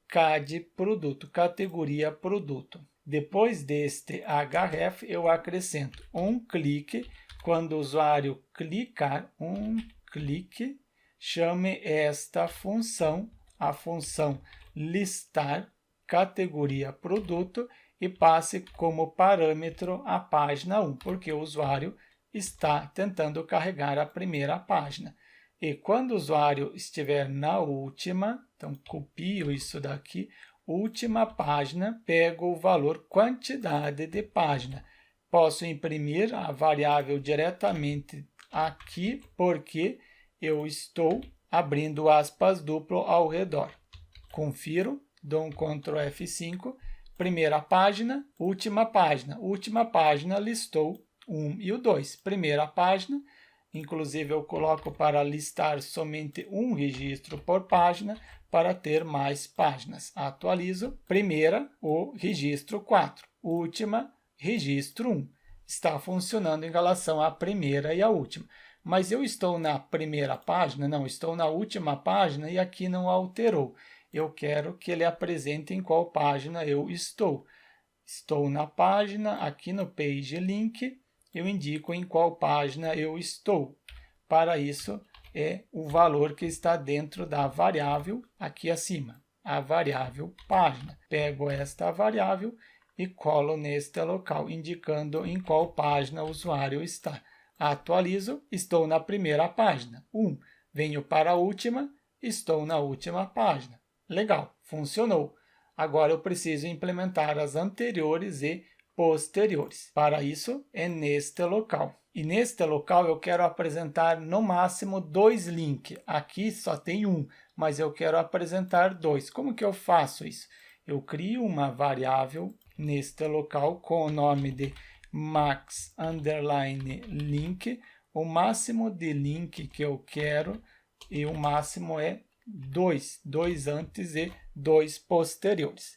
A: CAD produto, categoria produto. Depois deste href, eu acrescento um clique. Quando o usuário clicar, um clique, chame esta função, a função listar categoria produto e passe como parâmetro a página 1, porque o usuário está tentando carregar a primeira página. E quando o usuário estiver na última, então copio isso daqui, última página, pego o valor quantidade de página. Posso imprimir a variável diretamente aqui, porque eu estou abrindo aspas duplo ao redor. Confiro, dou um Ctrl F5, primeira página, última página. Última página listou 1 e o 2. Primeira página, inclusive eu coloco para listar somente um registro por página, para ter mais páginas. Atualizo, primeira, o registro 4. Última, registro 1. Está funcionando em relação à primeira e à última. Mas eu estou na primeira página? Não, estou na última página e aqui não alterou. Eu quero que ele apresente em qual página eu estou. Estou na página, aqui no Page Link, eu indico em qual página eu estou. Para isso, é o valor que está dentro da variável aqui acima. a variável página. Pego esta variável e colo neste local, indicando em qual página o usuário está. Atualizo, estou na primeira página. 1. Venho para a última, estou na última página. Legal, funcionou. Agora eu preciso implementar as anteriores e posteriores. Para isso, é neste local. E neste local eu quero apresentar no máximo 2 links. Aqui só tem um, mas eu quero apresentar 2. Como que eu faço isso? Eu crio uma variável neste local com o nome de max_link. O máximo de link que eu quero e o máximo é 2. 2 antes e 2 posteriores.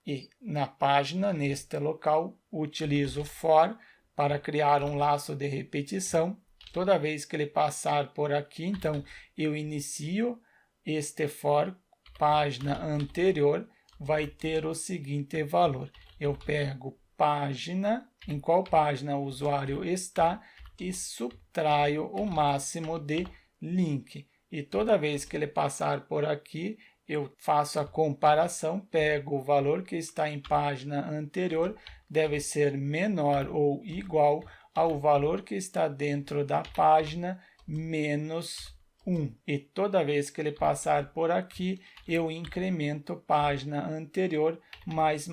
A: E na página, neste local, utilizo for para criar um laço de repetição. Toda vez que ele passar por aqui, então, eu inicio este for, página anterior, vai ter o seguinte valor. Eu pego página, em qual página o usuário está, e subtraio o máximo de link. E toda vez que ele passar por aqui, eu faço a comparação, pego o valor que está em página anterior, deve ser menor ou igual ao valor que está dentro da página menos 1. E toda vez que ele passar por aqui, eu incremento página anterior mais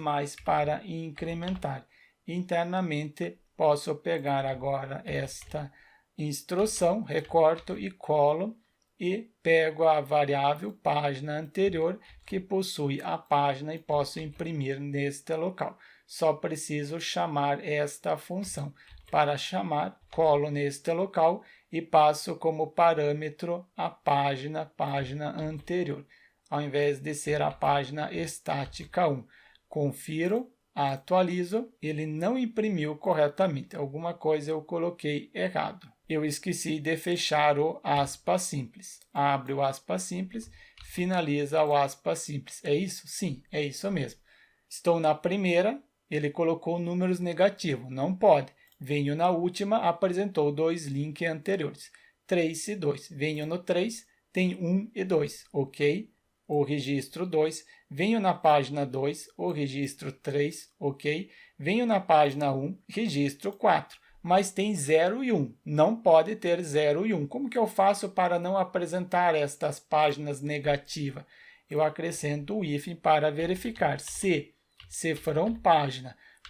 A: para incrementar. Internamente, posso pegar agora esta instrução, recorto e colo, e pego a variável página anterior que possui a página e posso imprimir neste local. Só preciso chamar esta função. Para chamar, colo neste local e passo como parâmetro a página anterior, ao invés de ser a página estática 1. Confiro, atualizo, ele não imprimiu corretamente. Alguma coisa eu coloquei errado. Eu esqueci de fechar o aspas simples. Abre o aspas simples, finaliza o aspas simples. É isso? Sim, é isso mesmo. Estou na primeira, ele colocou números negativos. Não pode. Venho na última, apresentou 2 links anteriores. 3 e 2. Venho no 3, tem 1 e 2. Ok? O registro 2. Venho na página 2, o registro 3. Ok? Venho na página 1, registro 4. Mas tem 0 e 1. Não pode ter 0 e 1. Como que eu faço para não apresentar estas páginas negativas? Eu acrescento o hífen para verificar. Se cifrão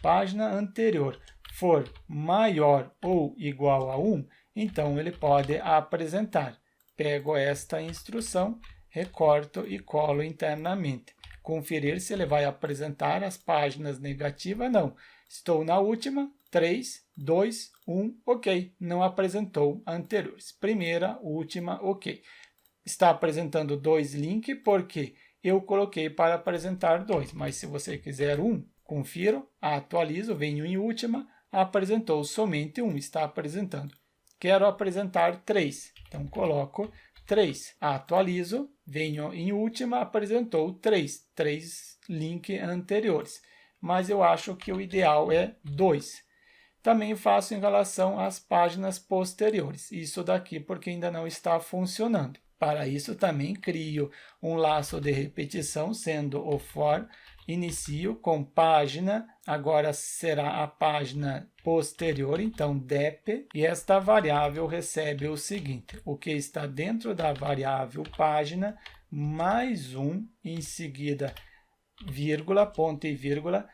A: página anterior for maior ou igual a 1, então ele pode apresentar. Pego esta instrução, recorto e colo internamente. Conferir se ele vai apresentar as páginas negativas, não. Estou na última, 3, 2, 1, ok. Não apresentou anteriores. Primeira, última, ok. Está apresentando 2 links porque eu coloquei para apresentar 2. Mas se você quiser 1, confiro, atualizo, venho em última, apresentou somente 1, está apresentando. Quero apresentar 3, então coloco 3. Atualizo, venho em última, apresentou 3 links anteriores. Mas eu acho que o ideal é 2. Também faço em relação às páginas posteriores. Isso daqui porque ainda não está funcionando. Para isso também crio um laço de repetição, sendo o for, inicio com página, agora será a página posterior, então dep, e esta variável recebe o seguinte, o que está dentro da variável página, mais 1, em seguida vírgula, ponto e vírgula,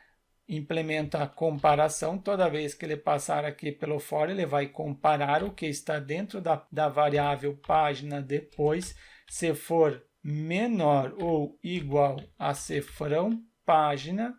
A: implementa a comparação. Toda vez que ele passar aqui pelo for, ele vai comparar o que está dentro da variável página depois. Se for menor ou igual a cifrão página,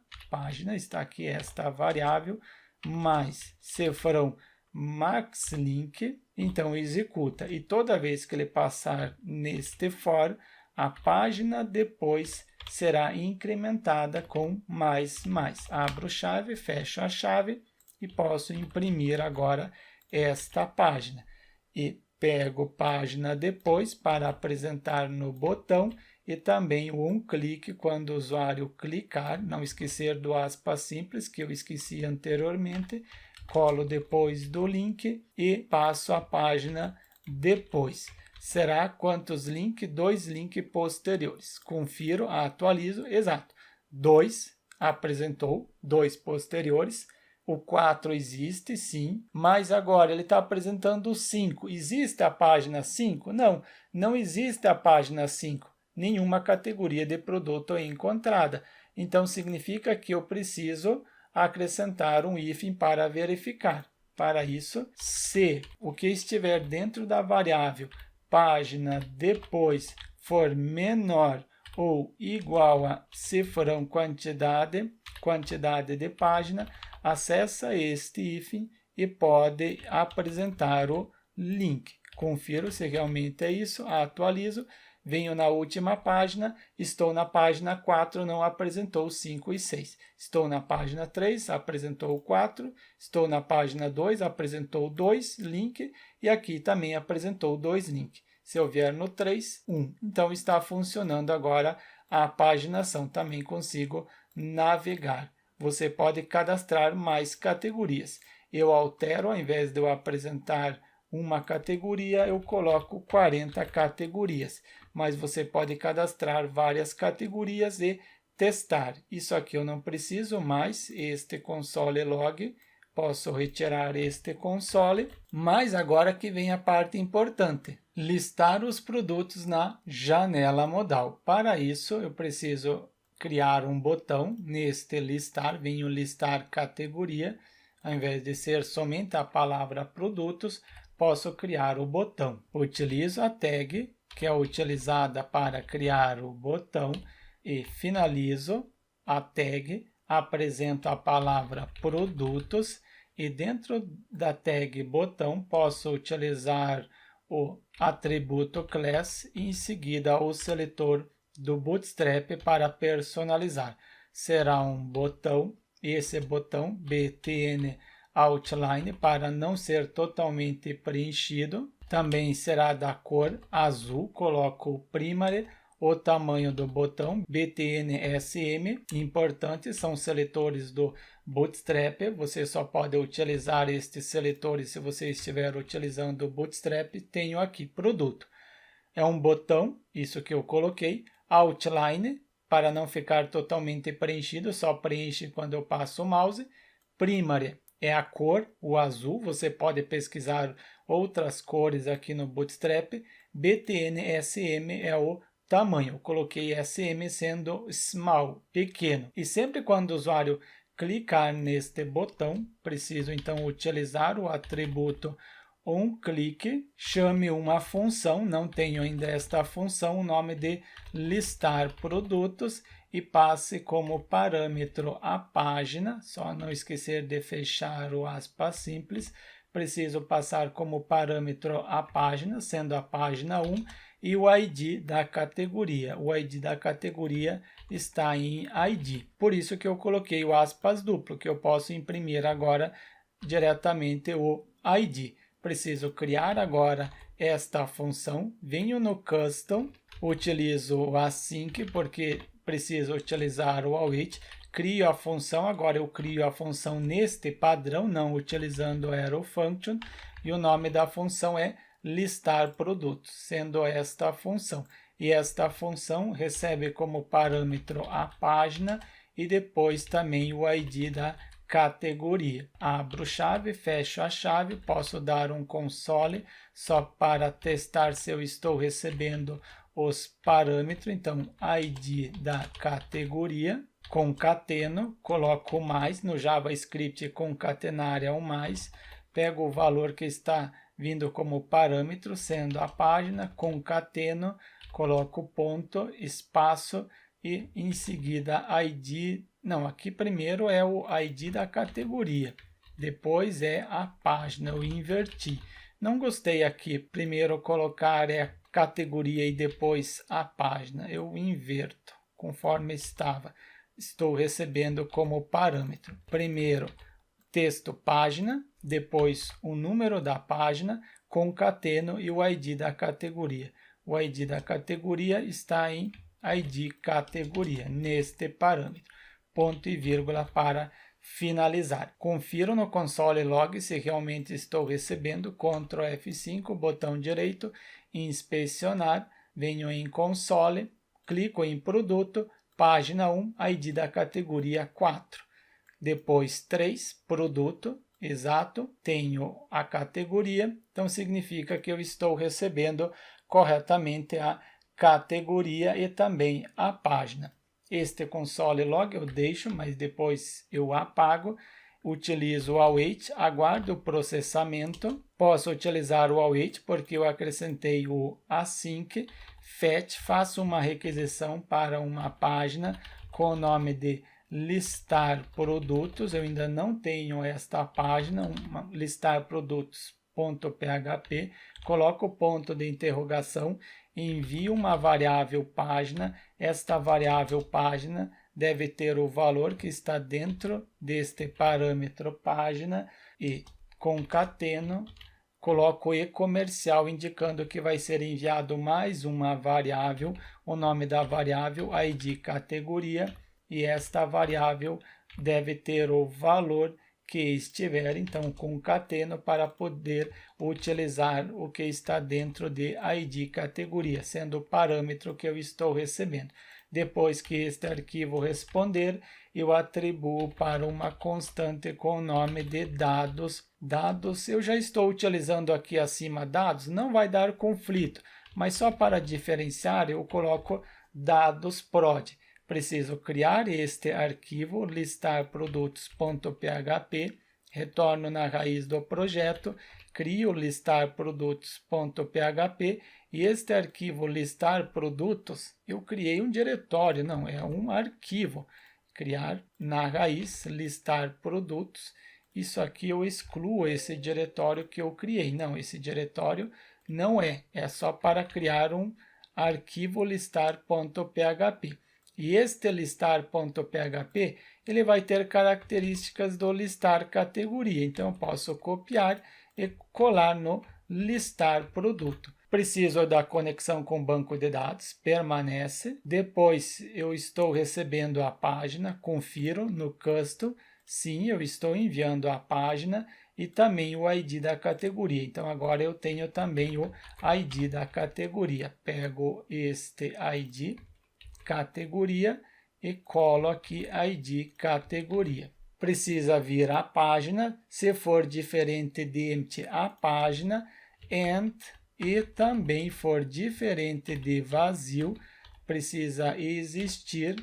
A: está aqui esta variável, mais cifrão maxLink, então executa. E toda vez que ele passar neste for, a página depois será incrementada com mais. Abro chave, fecho a chave e posso imprimir agora esta página. E pego página depois para apresentar no botão e também o um clique quando o usuário clicar, não esquecer do aspas simples que eu esqueci anteriormente, colo depois do link e passo a página depois. será quantos links? 2 links posteriores. Confiro, atualizo, exato. 2 apresentou, 2 posteriores. O 4 existe, sim, mas agora ele está apresentando o 5. Existe a página 5? Não, não existe a página 5. Nenhuma categoria de produto é encontrada. Então, significa que eu preciso acrescentar um hífen para verificar. Para isso, se o que estiver dentro da variável página depois for menor ou igual a cifrão quantidade de página, acessa este hífen e pode apresentar o link. Confiro se realmente é isso, atualizo, venho na última página, estou na página 4, não apresentou 5 e 6. Estou na página 3, apresentou 4, estou na página 2, apresentou 2 link e aqui também apresentou 2 link. Se eu vier no 3, 1. Então está funcionando agora a paginação, também consigo navegar. Você pode cadastrar mais categorias. Eu altero, ao invés de eu apresentar uma categoria, eu coloco 40 categorias. Mas você pode cadastrar várias categorias e testar. Isso aqui eu não preciso mais, este console log. Posso retirar este console. Mas agora que vem a parte importante. Listar os produtos na janela modal. Para isso, eu preciso criar um botão neste listar, venho listar categoria, ao invés de ser somente a palavra produtos, posso criar o botão. Utilizo a tag, que é utilizada para criar o botão, e finalizo a tag, apresento a palavra produtos, e dentro da tag botão posso utilizar o atributo class e em seguida o seletor do Bootstrap para personalizar. Será um botão, esse botão btn outline para não ser totalmente preenchido. Também será da cor azul, coloco o primary, o tamanho do botão btn sm. Importante, são seletores do Bootstrap, você só pode utilizar estes seletores se você estiver utilizando o Bootstrap. Tenho aqui produto. É um botão, isso que eu coloquei. Outline, para não ficar totalmente preenchido, só preenche quando eu passo o mouse. Primary é a cor, o azul, você pode pesquisar outras cores aqui no Bootstrap. btn sm é o tamanho, eu coloquei sm sendo small, pequeno. E sempre quando o usuário clicar neste botão, preciso então utilizar o atributo onClick, chame uma função, não tenho ainda esta função, o nome de listar produtos e passe como parâmetro a página, só não esquecer de fechar o aspas simples, preciso passar como parâmetro a página, sendo a página 1, e o ID da categoria. O ID da categoria está em ID, por isso que eu coloquei o aspas duplo, que eu posso imprimir agora diretamente o ID. Preciso criar agora esta função, venho no Custom, utilizo o async porque preciso utilizar o await, crio a função, agora eu crio a função neste padrão, não utilizando arrow function, e o nome da função é listar produtos, sendo esta a função. E esta função recebe como parâmetro a página e depois também o ID da categoria. Abro chave, fecho a chave, posso dar um console só para testar se eu estou recebendo os parâmetros. Então, ID da categoria, concateno, coloco mais, no JavaScript concatenar é o mais, pego o valor que está vindo como parâmetro, sendo a página, concateno, coloco ponto, espaço e em seguida ID. Não, aqui primeiro é o ID da categoria, depois é a página, eu inverti. Não gostei aqui, primeiro colocar é a categoria e depois a página, eu inverto, conforme estava. Estou recebendo como parâmetro, primeiro texto página, depois o número da página, concateno e o ID da categoria. O ID da categoria está em ID categoria, neste parâmetro. Ponto e vírgula para finalizar. Confiro no console log se realmente estou recebendo, Ctrl F5, botão direito, inspecionar, venho em console, clico em produto, página 1, ID da categoria 4. Depois 3, produto, exato, tenho a categoria, então significa que eu estou recebendo corretamente a categoria e também a página. Este console log eu deixo, mas depois eu apago. Utilizo o await, aguardo o processamento. Posso utilizar o await porque eu acrescentei o async. Fetch, faço uma requisição para uma página com o nome de listar produtos. Eu ainda não tenho esta página, listar produtos.php. Coloco o ponto de interrogação, envio uma variável página. Esta variável página deve ter o valor que está dentro deste parâmetro página e concateno, coloco e-comercial indicando que vai ser enviado mais uma variável, o nome da variável, ID categoria, e esta variável deve ter o valor que estiver, então concateno para poder utilizar o que está dentro de ID categoria, sendo o parâmetro que eu estou recebendo. Depois que este arquivo responder, eu atribuo para uma constante com o nome de dados. Dados, eu já estou utilizando aqui acima dados, não vai dar conflito, mas só para diferenciar eu coloco dados prod. Preciso criar este arquivo, listar produtos.php, retorno na raiz do projeto, crio listar produtos.php e este arquivo listar produtos, eu criei um diretório, não, é um arquivo. Criar na raiz, listar produtos, isso aqui eu excluo esse diretório que eu criei. Não, esse diretório não é só para criar um arquivo listar.php. E este listar.php, ele vai ter características do listar categoria. Então, eu posso copiar e colar no listar produto. Preciso da conexão com o banco de dados, permanece. Depois, eu estou recebendo a página, confiro no custom. Sim, eu estou enviando a página e também o ID da categoria. Então, agora eu tenho também o ID da categoria. Pego este ID categoria e colo aqui ID categoria. Precisa vir a página, se for diferente de empty a página, and e também for diferente de vazio, precisa existir,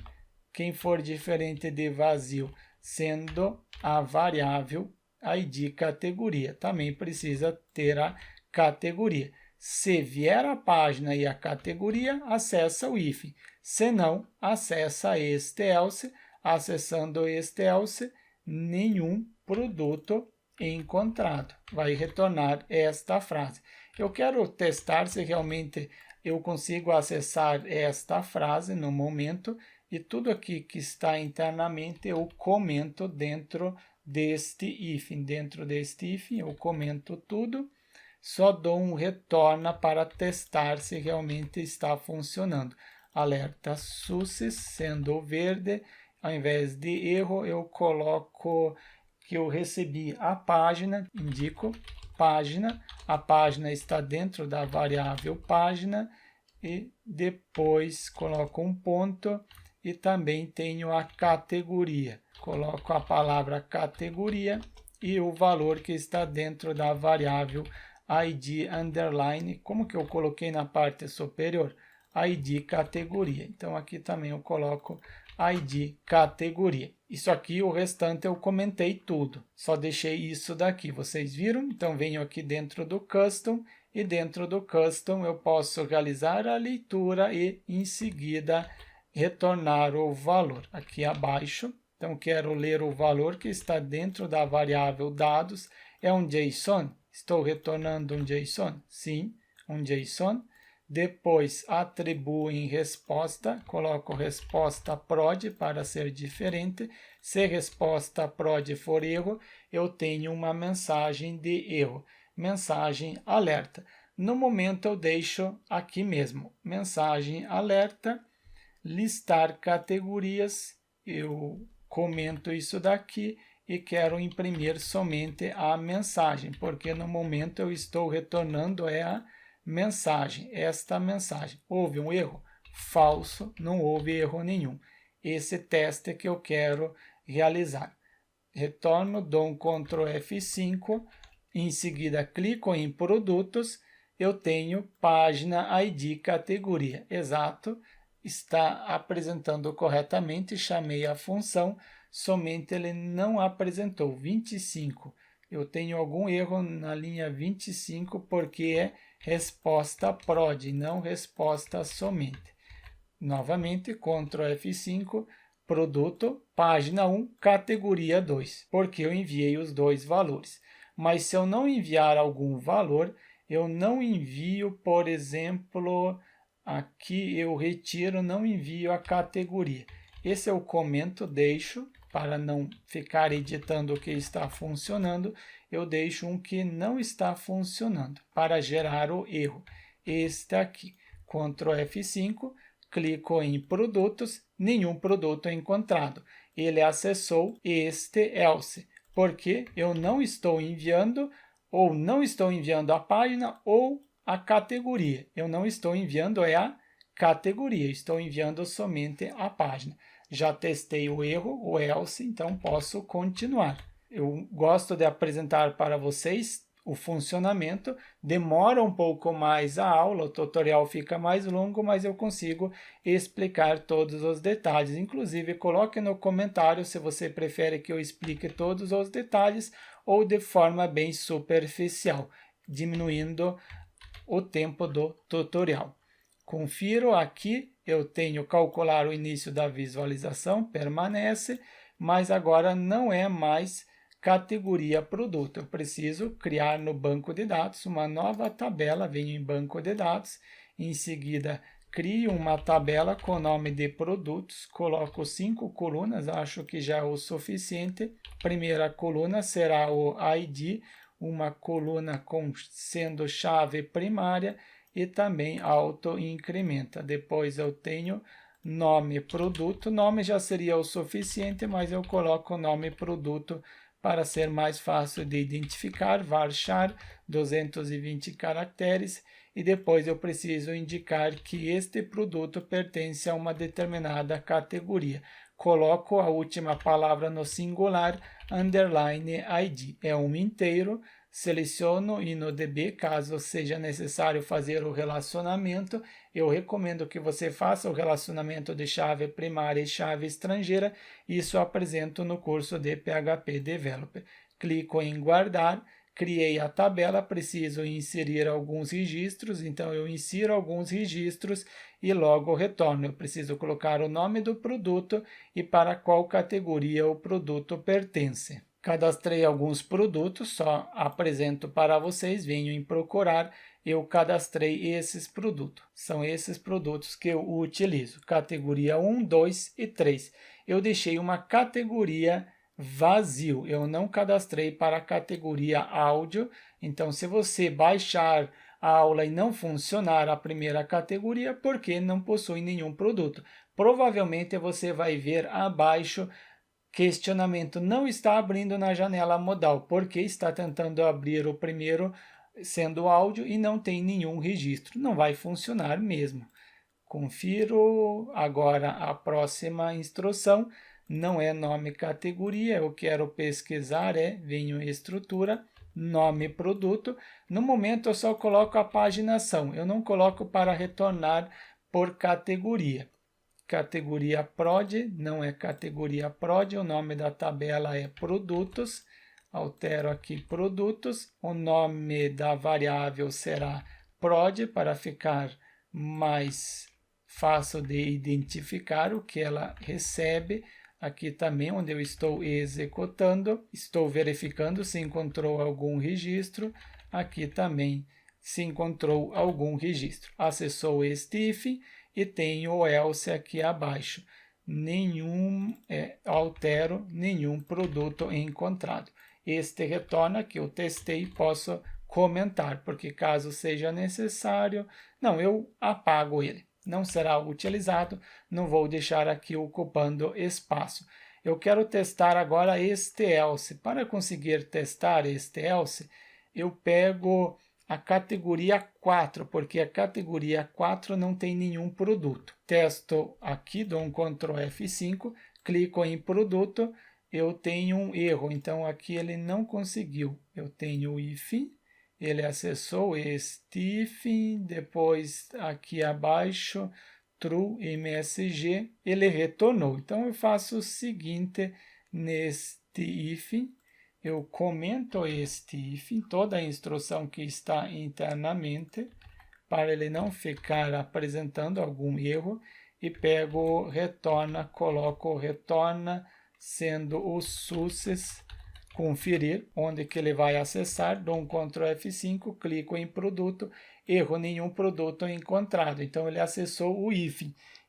A: quem for diferente de vazio, sendo a variável ID categoria, também precisa ter a categoria. Se vier a página e a categoria, acessa o if. Se não, acessa este else. Acessando este else, nenhum produto encontrado. Vai retornar esta frase. Eu quero testar se realmente eu consigo acessar esta frase no momento e tudo aqui que está internamente eu comento dentro deste if. Dentro deste if eu comento tudo. Só dou um retorna para testar se realmente está funcionando. Alerta success, sendo verde, ao invés de erro, eu coloco que eu recebi a página, indico página, a página está dentro da variável página, e depois coloco um ponto e também tenho a categoria. Coloco a palavra categoria e o valor que está dentro da variável ID underline, como que eu coloquei na parte superior? ID categoria. Então, aqui também eu coloco ID categoria. Isso aqui, o restante eu comentei tudo. Só deixei isso daqui. Vocês viram? Então, venho aqui dentro do custom e dentro do custom eu posso realizar a leitura e, em seguida, retornar o valor. Aqui abaixo, então, quero ler o valor que está dentro da variável dados. É um JSON? Estou retornando um JSON? Sim, um JSON. Depois, atribuo em resposta, coloco resposta prod para ser diferente. Se resposta prod for erro, eu tenho uma mensagem de erro. Mensagem alerta. No momento, eu deixo aqui mesmo. Mensagem alerta, listar categorias. Eu comento isso daqui e quero imprimir somente a mensagem, porque no momento eu estou retornando a mensagem, esta mensagem. Houve um erro? Falso, não houve erro nenhum. Esse teste que eu quero realizar. Retorno, dou um Ctrl F5, em seguida clico em produtos, eu tenho página ID categoria. Exato, está apresentando corretamente, chamei a função, somente ele não apresentou 25. Eu tenho algum erro na linha 25 porque é resposta prod, não resposta somente. Novamente, Ctrl F5, produto, página 1, categoria 2, porque eu enviei os dois valores. Mas se eu não enviar algum valor, eu não envio, por exemplo, aqui eu retiro, não envio a categoria. Esse eu comento, deixo, para não ficar editando o que está funcionando, eu deixo um que não está funcionando, para gerar o erro. Este aqui, Ctrl F5, clico em produtos, nenhum produto encontrado. Ele acessou este else, porque eu não estou enviando, ou não estou enviando a página ou a categoria. Eu não estou enviando a categoria, estou enviando somente a página. Já testei o erro, o else, então posso continuar. Eu gosto de apresentar para vocês o funcionamento, demora um pouco mais a aula, o tutorial fica mais longo, mas eu consigo explicar todos os detalhes. Inclusive, coloque no comentário se você prefere que eu explique todos os detalhes ou de forma bem superficial, diminuindo o tempo do tutorial. Confiro aqui, eu tenho calcular o início da visualização, permanece, mas agora não é mais categoria produto. Eu preciso criar no banco de dados uma nova tabela, venho em banco de dados, em seguida crio uma tabela com o nome de produtos, coloco 5 colunas, acho que já é o suficiente. Primeira coluna será o ID, uma coluna sendo chave primária e também auto-incrementa. Depois eu tenho nome produto, nome já seria o suficiente, mas eu coloco o nome produto para ser mais fácil de identificar, varchar 220 caracteres, e depois eu preciso indicar que este produto pertence a uma determinada categoria. Coloco a última palavra no singular, underline ID. É um inteiro, seleciono InnoDB, caso seja necessário fazer o relacionamento. Eu recomendo que você faça o relacionamento de chave primária e chave estrangeira. Isso eu apresento no curso de PHP Developer. Clico em guardar, criei a tabela, preciso inserir alguns registros, então eu insiro alguns registros e logo retorno. Eu preciso colocar o nome do produto e para qual categoria o produto pertence. Cadastrei alguns produtos, só apresento para vocês, venho em procurar, eu cadastrei esses produtos. São esses produtos que eu utilizo, categoria 1, 2 e 3. Eu deixei uma categoria vazio, eu não cadastrei para a categoria áudio, então se você baixar a aula e não funcionar a primeira categoria, porque não possui nenhum produto. Provavelmente você vai ver abaixo questionamento não está abrindo na janela modal, porque está tentando abrir o primeiro sendo áudio e não tem nenhum registro. Não vai funcionar mesmo. Confiro agora a próxima instrução. Não é nome categoria, eu quero pesquisar, venho em estrutura, nome produto. No momento eu só coloco a paginação, eu não coloco para retornar por categoria. Categoria prod, não é categoria prod, o nome da tabela é produtos, altero aqui produtos, o nome da variável será prod, para ficar mais fácil de identificar o que ela recebe. Aqui também onde eu estou executando, estou verificando se encontrou algum registro, aqui também se encontrou algum registro. Acessou este if e tenho o else aqui abaixo. Altero nenhum produto encontrado. Este retorna que eu testei, posso comentar, porque caso seja necessário, não, eu apago ele. Não será utilizado, não vou deixar aqui ocupando espaço. Eu quero testar agora este else. Para conseguir testar este else, eu pego a categoria 4, porque a categoria 4 não tem nenhum produto. Testo aqui, dou um Ctrl F5, clico em produto, eu tenho um erro, então aqui ele não conseguiu. Eu tenho o if, ele acessou este if, depois aqui abaixo, true MSG, ele retornou. Então eu faço o seguinte neste if, eu comento este if, toda a instrução que está internamente, para ele não ficar apresentando algum erro, e pego retorna, coloco retorna, sendo o success conferir, onde que ele vai acessar, dou um Ctrl F5, clico em produto, erro, nenhum produto encontrado. Então ele acessou o if.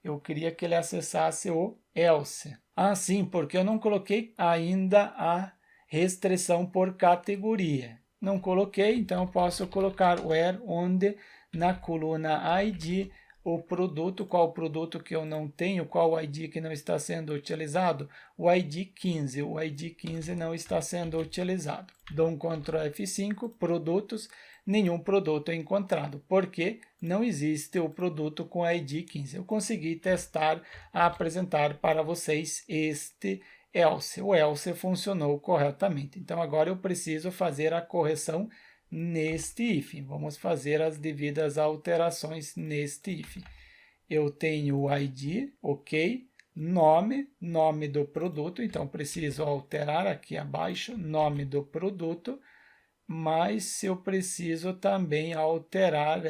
A: Eu queria que ele acessasse o else. Sim, porque eu não coloquei ainda a restrição por categoria. Não coloquei, então eu posso colocar where, onde, na coluna ID, o produto, qual produto que eu não tenho, qual ID que não está sendo utilizado, o ID 15, o ID 15 não está sendo utilizado. Dou um Ctrl F5, produtos, nenhum produto encontrado, porque não existe o produto com ID 15. Eu consegui testar, apresentar para vocês este else. O else funcionou corretamente. Então agora eu preciso fazer a correção neste if. Vamos fazer as devidas alterações neste if. Eu tenho o ID, ok, nome do produto, então preciso alterar aqui abaixo, nome do produto, mas eu preciso também alterar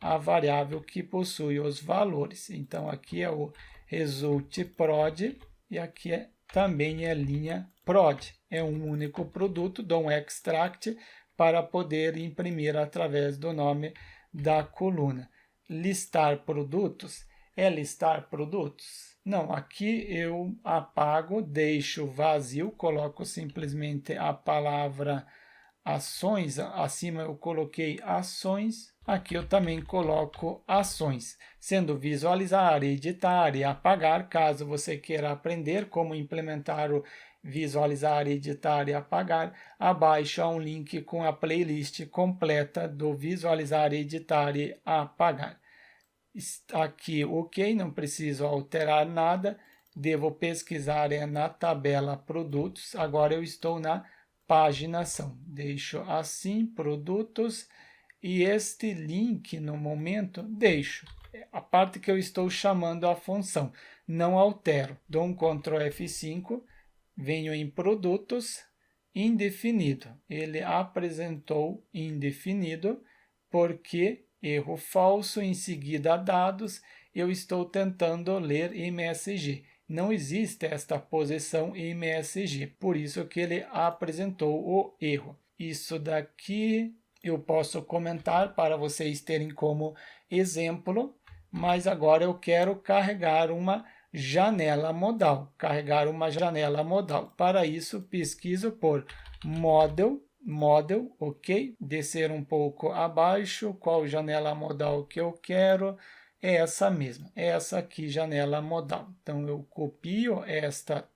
A: a variável que possui os valores. Então aqui é o result prod e aqui também é linha prod. É um único produto, dou um extract para poder imprimir através do nome da coluna. Listar produtos é listar produtos? Não, aqui eu apago, deixo vazio, coloco simplesmente a palavra ações, acima eu coloquei ações, aqui eu também coloco ações, sendo visualizar, editar e apagar, caso você queira aprender como implementar o visualizar, editar e apagar, abaixo há um link com a playlist completa do visualizar, editar e apagar. Aqui, ok, não preciso alterar nada, devo pesquisar na tabela produtos, agora eu estou na paginação. Deixo assim, produtos, e este link no momento deixo. A parte que eu estou chamando a função, não altero. Dou um Ctrl F5, venho em produtos, indefinido. Ele apresentou indefinido porque erro falso, em seguida dados, eu estou tentando ler MSG. Não existe esta posição MSG, por isso que ele apresentou o erro. Isso daqui eu posso comentar para vocês terem como exemplo, mas agora eu quero carregar uma janela modal. Para isso, pesquiso por model, ok? Descer um pouco abaixo, qual janela modal que eu quero? É essa mesma, essa aqui, janela modal. Então, eu copio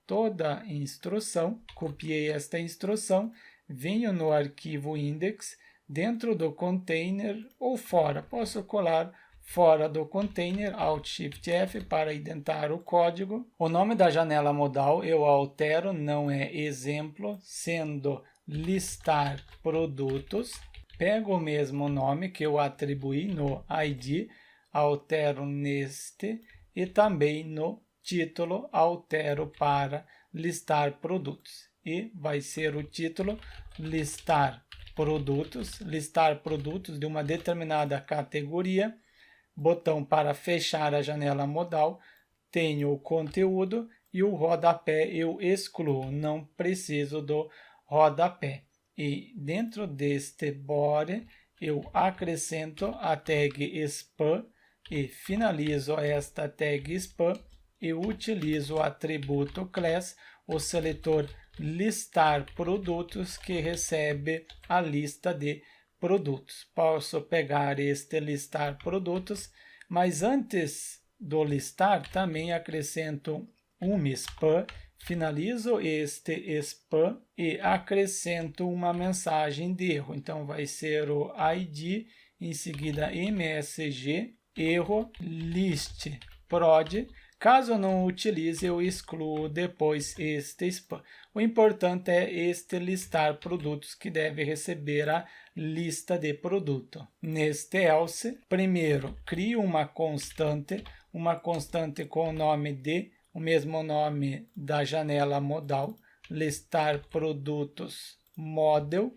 A: toda instrução, copiei esta instrução, venho no arquivo index, dentro do container ou fora. Posso colar fora do container, Alt Shift F para indentar o código. O nome da janela modal eu altero, não é exemplo, sendo listar produtos. Pego o mesmo nome que eu atribuí no ID, altero neste e também no título altero para listar produtos. E vai ser o título listar produtos de uma determinada categoria. Botão para fechar a janela modal, tenho o conteúdo e o rodapé eu excluo, não preciso do rodapé. E dentro deste body eu acrescento a tag spam e finalizo esta tag spam e utilizo o atributo class, o seletor listar produtos, que recebe a lista de produtos. Posso pegar este listar produtos, mas antes do listar também acrescento um spam, finalizo este spam e acrescento uma mensagem de erro. Então, vai ser o ID, em seguida MSG, erro, list, prod. Caso eu não utilize, eu excluo depois este spam. O importante é este listar produtos que deve receber a lista de produto. Neste else, primeiro, crio uma constante com o nome de, o mesmo nome da janela modal, listar produtos model,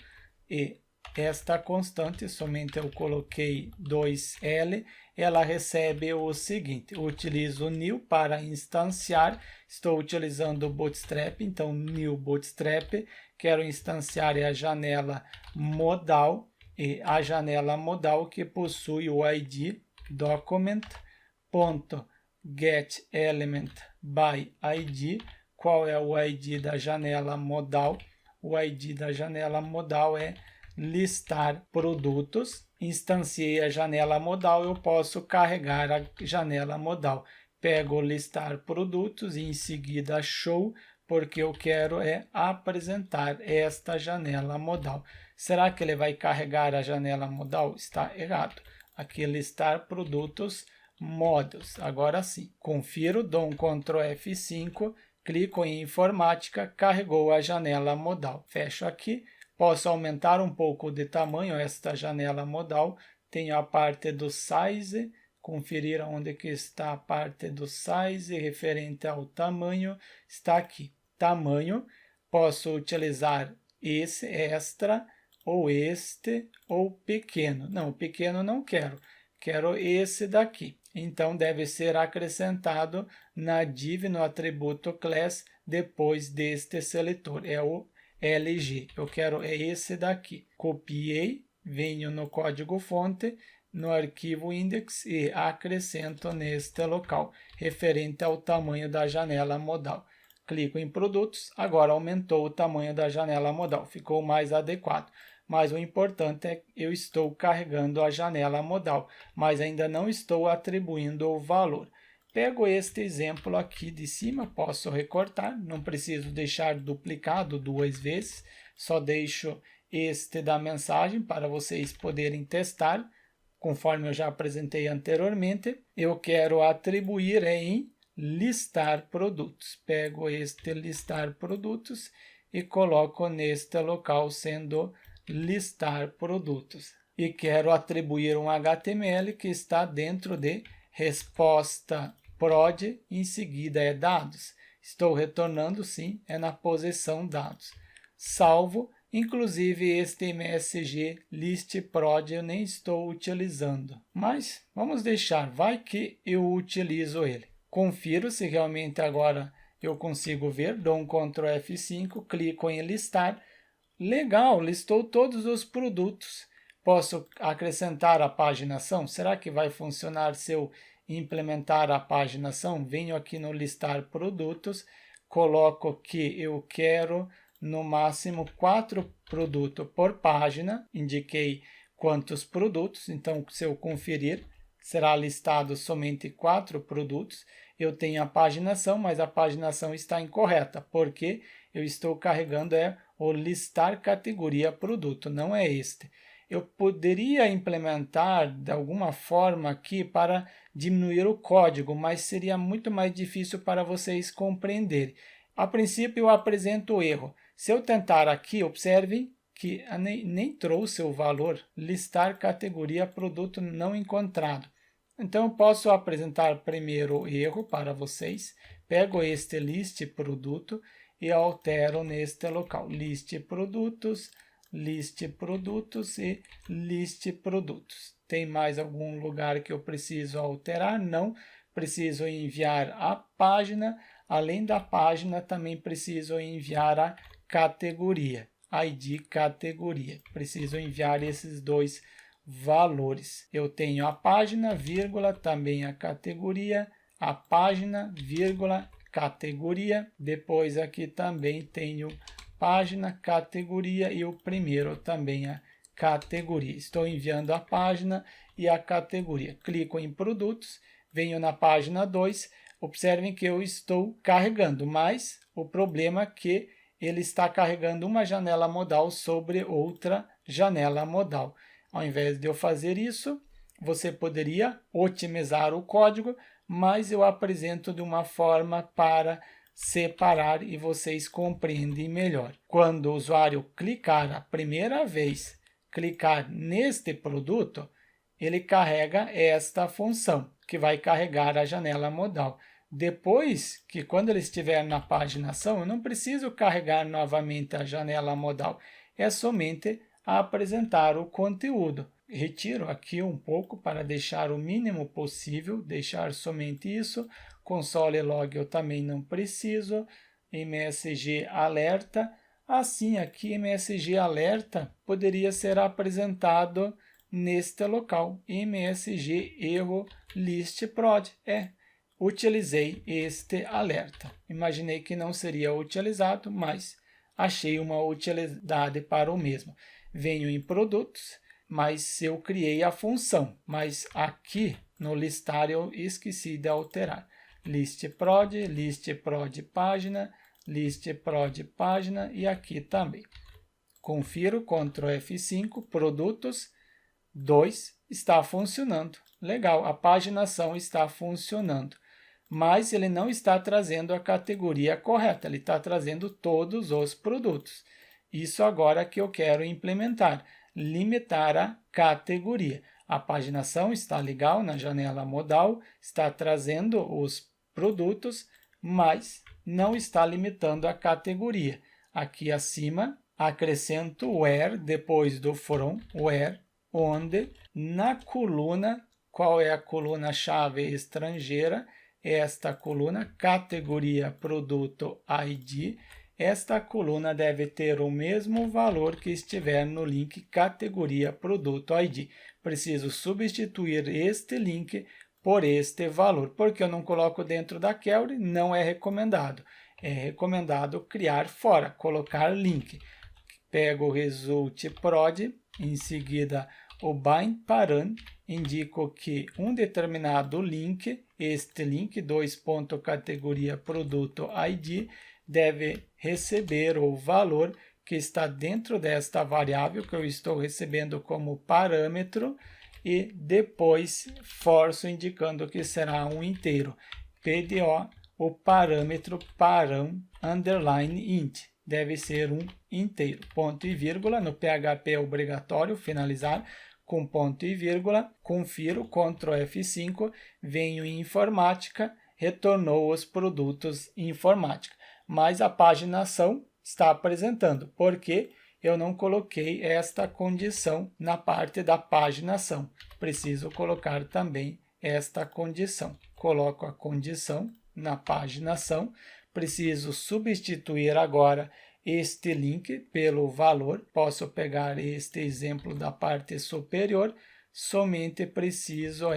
A: e esta constante, somente eu coloquei 2L, ela recebe o seguinte: utilizo new para instanciar, estou utilizando o Bootstrap, então new Bootstrap, quero instanciar a janela modal, e a janela modal que possui o ID document.getElementById. Qual é o ID da janela modal? O ID da janela modal é listar produtos. Instanciei a janela modal, eu posso carregar a janela modal. Pego listar produtos e em seguida show, porque eu quero apresentar esta janela modal. Será que ele vai carregar a janela modal? Está errado. Aqui listar produtos models. Agora sim. Confiro, dou um Ctrl F5, clico em informática, carregou a janela modal. Fecho aqui. Posso aumentar um pouco de tamanho esta janela modal. Tenho a parte do size, conferir onde que está a parte do size referente ao tamanho. Está aqui, tamanho. Posso utilizar esse extra, ou este, ou pequeno. Não, o pequeno não quero. Quero esse daqui. Então, deve ser acrescentado na div, no atributo class, depois deste seletor. É o LG. Eu quero esse daqui. Copiei, venho no código-fonte, no arquivo index e acrescento neste local, referente ao tamanho da janela modal. Clico em produtos, agora aumentou o tamanho da janela modal, ficou mais adequado. Mas o importante é que eu estou carregando a janela modal, mas ainda não estou atribuindo o valor. Pego este exemplo aqui de cima, posso recortar, não preciso deixar duplicado 2 vezes, só deixo este da mensagem para vocês poderem testar, conforme eu já apresentei anteriormente. Eu quero atribuir em listar produtos. Pego este listar produtos e coloco neste local sendo listar produtos. E quero atribuir um HTML que está dentro de resposta prod, em seguida é dados. Estou retornando, sim, é na posição dados. Salvo, inclusive este MSG list prod eu nem estou utilizando. Mas vamos deixar, vai que eu utilizo ele. Confiro se realmente agora eu consigo ver, dou um Ctrl F5, clico em listar. Legal, listou todos os produtos. Posso acrescentar a paginação? Será que vai funcionar se eu implementar a paginação? Venho aqui no listar produtos, coloco que eu quero no máximo 4 produtos por página, indiquei quantos produtos, então se eu conferir, será listado somente 4 produtos. Eu tenho a paginação, mas a paginação está incorreta, porque eu estou carregando o listar categoria produto, não é este. Eu poderia implementar de alguma forma aqui para diminuir o código, mas seria muito mais difícil para vocês compreenderem. A princípio eu apresento o erro. Se eu tentar aqui, observem que nem trouxe o valor, listar categoria produto não encontrado. Então eu posso apresentar primeiro o erro para vocês, pego este list produto e altero neste local, list produtos e list produtos. Tem mais algum lugar que eu preciso alterar? Não. Preciso enviar a página. Além da página, também preciso enviar a categoria, ID categoria. Preciso enviar esses dois valores. Eu tenho a página, vírgula, também a categoria, a página, vírgula, categoria. Depois aqui também tenho página, categoria e o primeiro também a categoria. Estou enviando a página e a categoria. Clico em produtos, venho na página 2, observem que eu estou carregando, mas o problema é que ele está carregando uma janela modal sobre outra janela modal. Ao invés de eu fazer isso, você poderia otimizar o código, mas eu apresento de uma forma para separar e vocês compreendem melhor. Quando o usuário clicar a primeira vez, clicar neste produto, ele carrega esta função, que vai carregar a janela modal. Depois que, quando ele estiver na paginação, eu não preciso carregar novamente a janela modal, é somente apresentar o conteúdo. Retiro aqui um pouco para deixar o mínimo possível, deixar somente isso. Console log eu também não preciso. MSG alerta. Assim, aqui MSG alerta poderia ser apresentado neste local. MSG erro list prod. Utilizei este alerta. Imaginei que não seria utilizado, mas achei uma utilidade para o mesmo. Venho em produtos, mas eu criei a função, mas aqui no listar eu esqueci de alterar. List prod página, list prod página e aqui também. Confiro, Ctrl F5, produtos 2 está funcionando. Legal, a paginação está funcionando. Mas ele não está trazendo a categoria correta, ele está trazendo todos os produtos. Isso agora que eu quero implementar, limitar a categoria. A paginação está legal na janela modal, está trazendo os produtos, mas não está limitando a categoria. Aqui acima, acrescento where, depois do from, where, onde, na coluna, qual é a coluna-chave estrangeira, esta coluna, categoria produto ID, esta coluna deve ter o mesmo valor que estiver no link categoria produto ID. Preciso substituir este link por este valor. Porque eu não coloco dentro da query, não é recomendado. É recomendado criar fora, colocar link. Pego o result prod, em seguida o bind param, indico que um determinado link, este link 2.categoria produto ID, deve receber o valor que está dentro desta variável que eu estou recebendo como parâmetro e depois forço indicando que será um inteiro. PDO, o parâmetro param underline int, deve ser um inteiro. Ponto e vírgula, no PHP é obrigatório finalizar com ponto e vírgula, confiro, Ctrl F5, venho em informática, retornou os produtos informática. Mas a paginação está apresentando, porque eu não coloquei esta condição na parte da paginação. Preciso colocar também esta condição. Coloco a condição na paginação. Preciso substituir agora este link pelo valor. Posso pegar este exemplo da parte superior. Somente preciso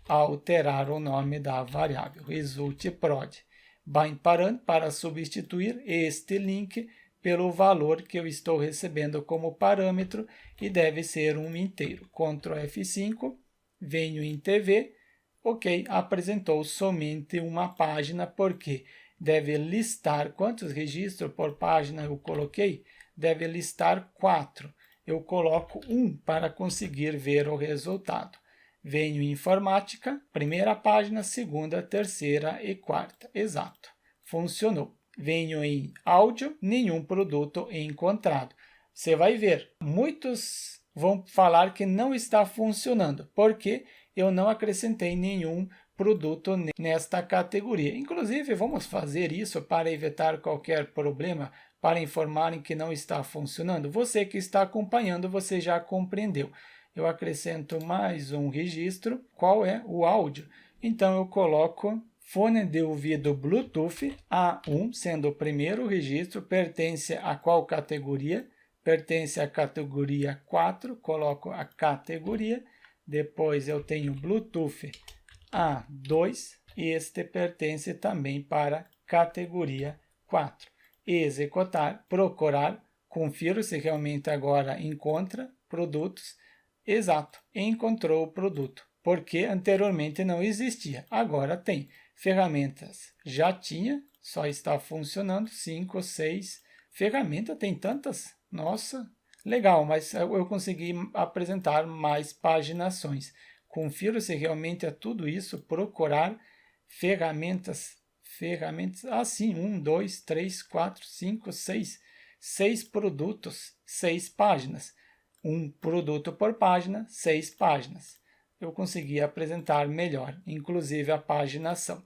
A: alterar o nome da variável. Result prod. Bind param para substituir este link pelo valor que eu estou recebendo como parâmetro e deve ser um inteiro. Ctrl F5, venho em TV, ok, apresentou somente uma página, porque deve listar quantos registros por página eu coloquei, deve listar 4. Eu coloco 1 para conseguir ver o resultado. Venho em informática, primeira página, segunda, terceira e quarta. Exato, funcionou. Venho em áudio, nenhum produto encontrado. Você vai ver, muitos vão falar que não está funcionando, porque eu não acrescentei nenhum produto nesta categoria. Inclusive, vamos fazer isso para evitar qualquer problema, para informarem que não está funcionando. Você que está acompanhando, você já compreendeu. Eu acrescento mais um registro. Qual é? O áudio. Então, eu coloco fone de ouvido Bluetooth A1, sendo o primeiro registro, pertence a qual categoria? Pertence à categoria 4, coloco a categoria. Depois eu tenho Bluetooth A2, e este pertence também para categoria 4. Executar, procurar, confiro se realmente agora encontra produtos. Exato, encontrou o produto. porque anteriormente não existia. Agora tem. Ferramentas já tinha, só está funcionando. 5, 6. Ferramenta tem tantas? Nossa, legal, mas eu consegui apresentar mais paginações. Confiro se realmente é tudo isso. Procurar ferramentas. Sim, 1, 2, 3, 4, 5, 6. 6 produtos, 6 páginas. Um produto por página, 6 páginas. Eu consegui apresentar melhor, inclusive a paginação.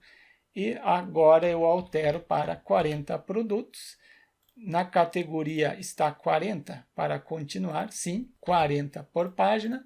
A: E agora eu altero para 40 produtos. Na categoria está 40 para continuar, sim, 40 por página.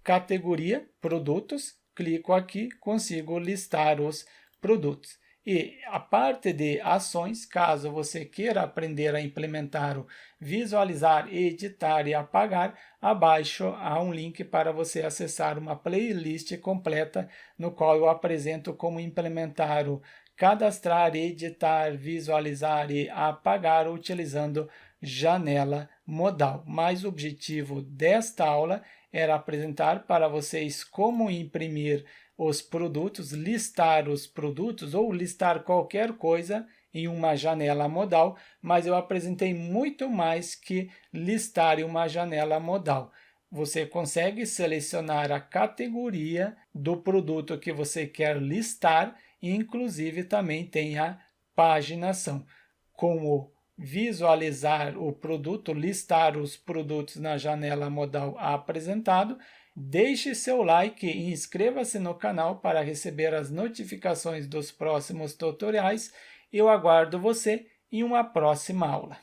A: Categoria produtos, clico aqui, consigo listar os produtos. E a parte de ações, caso você queira aprender a implementar o visualizar, editar e apagar, abaixo há um link para você acessar uma playlist completa no qual eu apresento como implementar o cadastrar, editar, visualizar e apagar utilizando janela modal. Mas o objetivo desta aula era apresentar para vocês como imprimir os produtos, listar os produtos ou listar qualquer coisa em uma janela modal, mas eu apresentei muito mais que listar em uma janela modal. Você consegue selecionar a categoria do produto que você quer listar e inclusive também tem a paginação. Como visualizar o produto, listar os produtos na janela modal apresentado. Deixe seu like e inscreva-se no canal para receber as notificações dos próximos tutoriais. Eu aguardo você em uma próxima aula.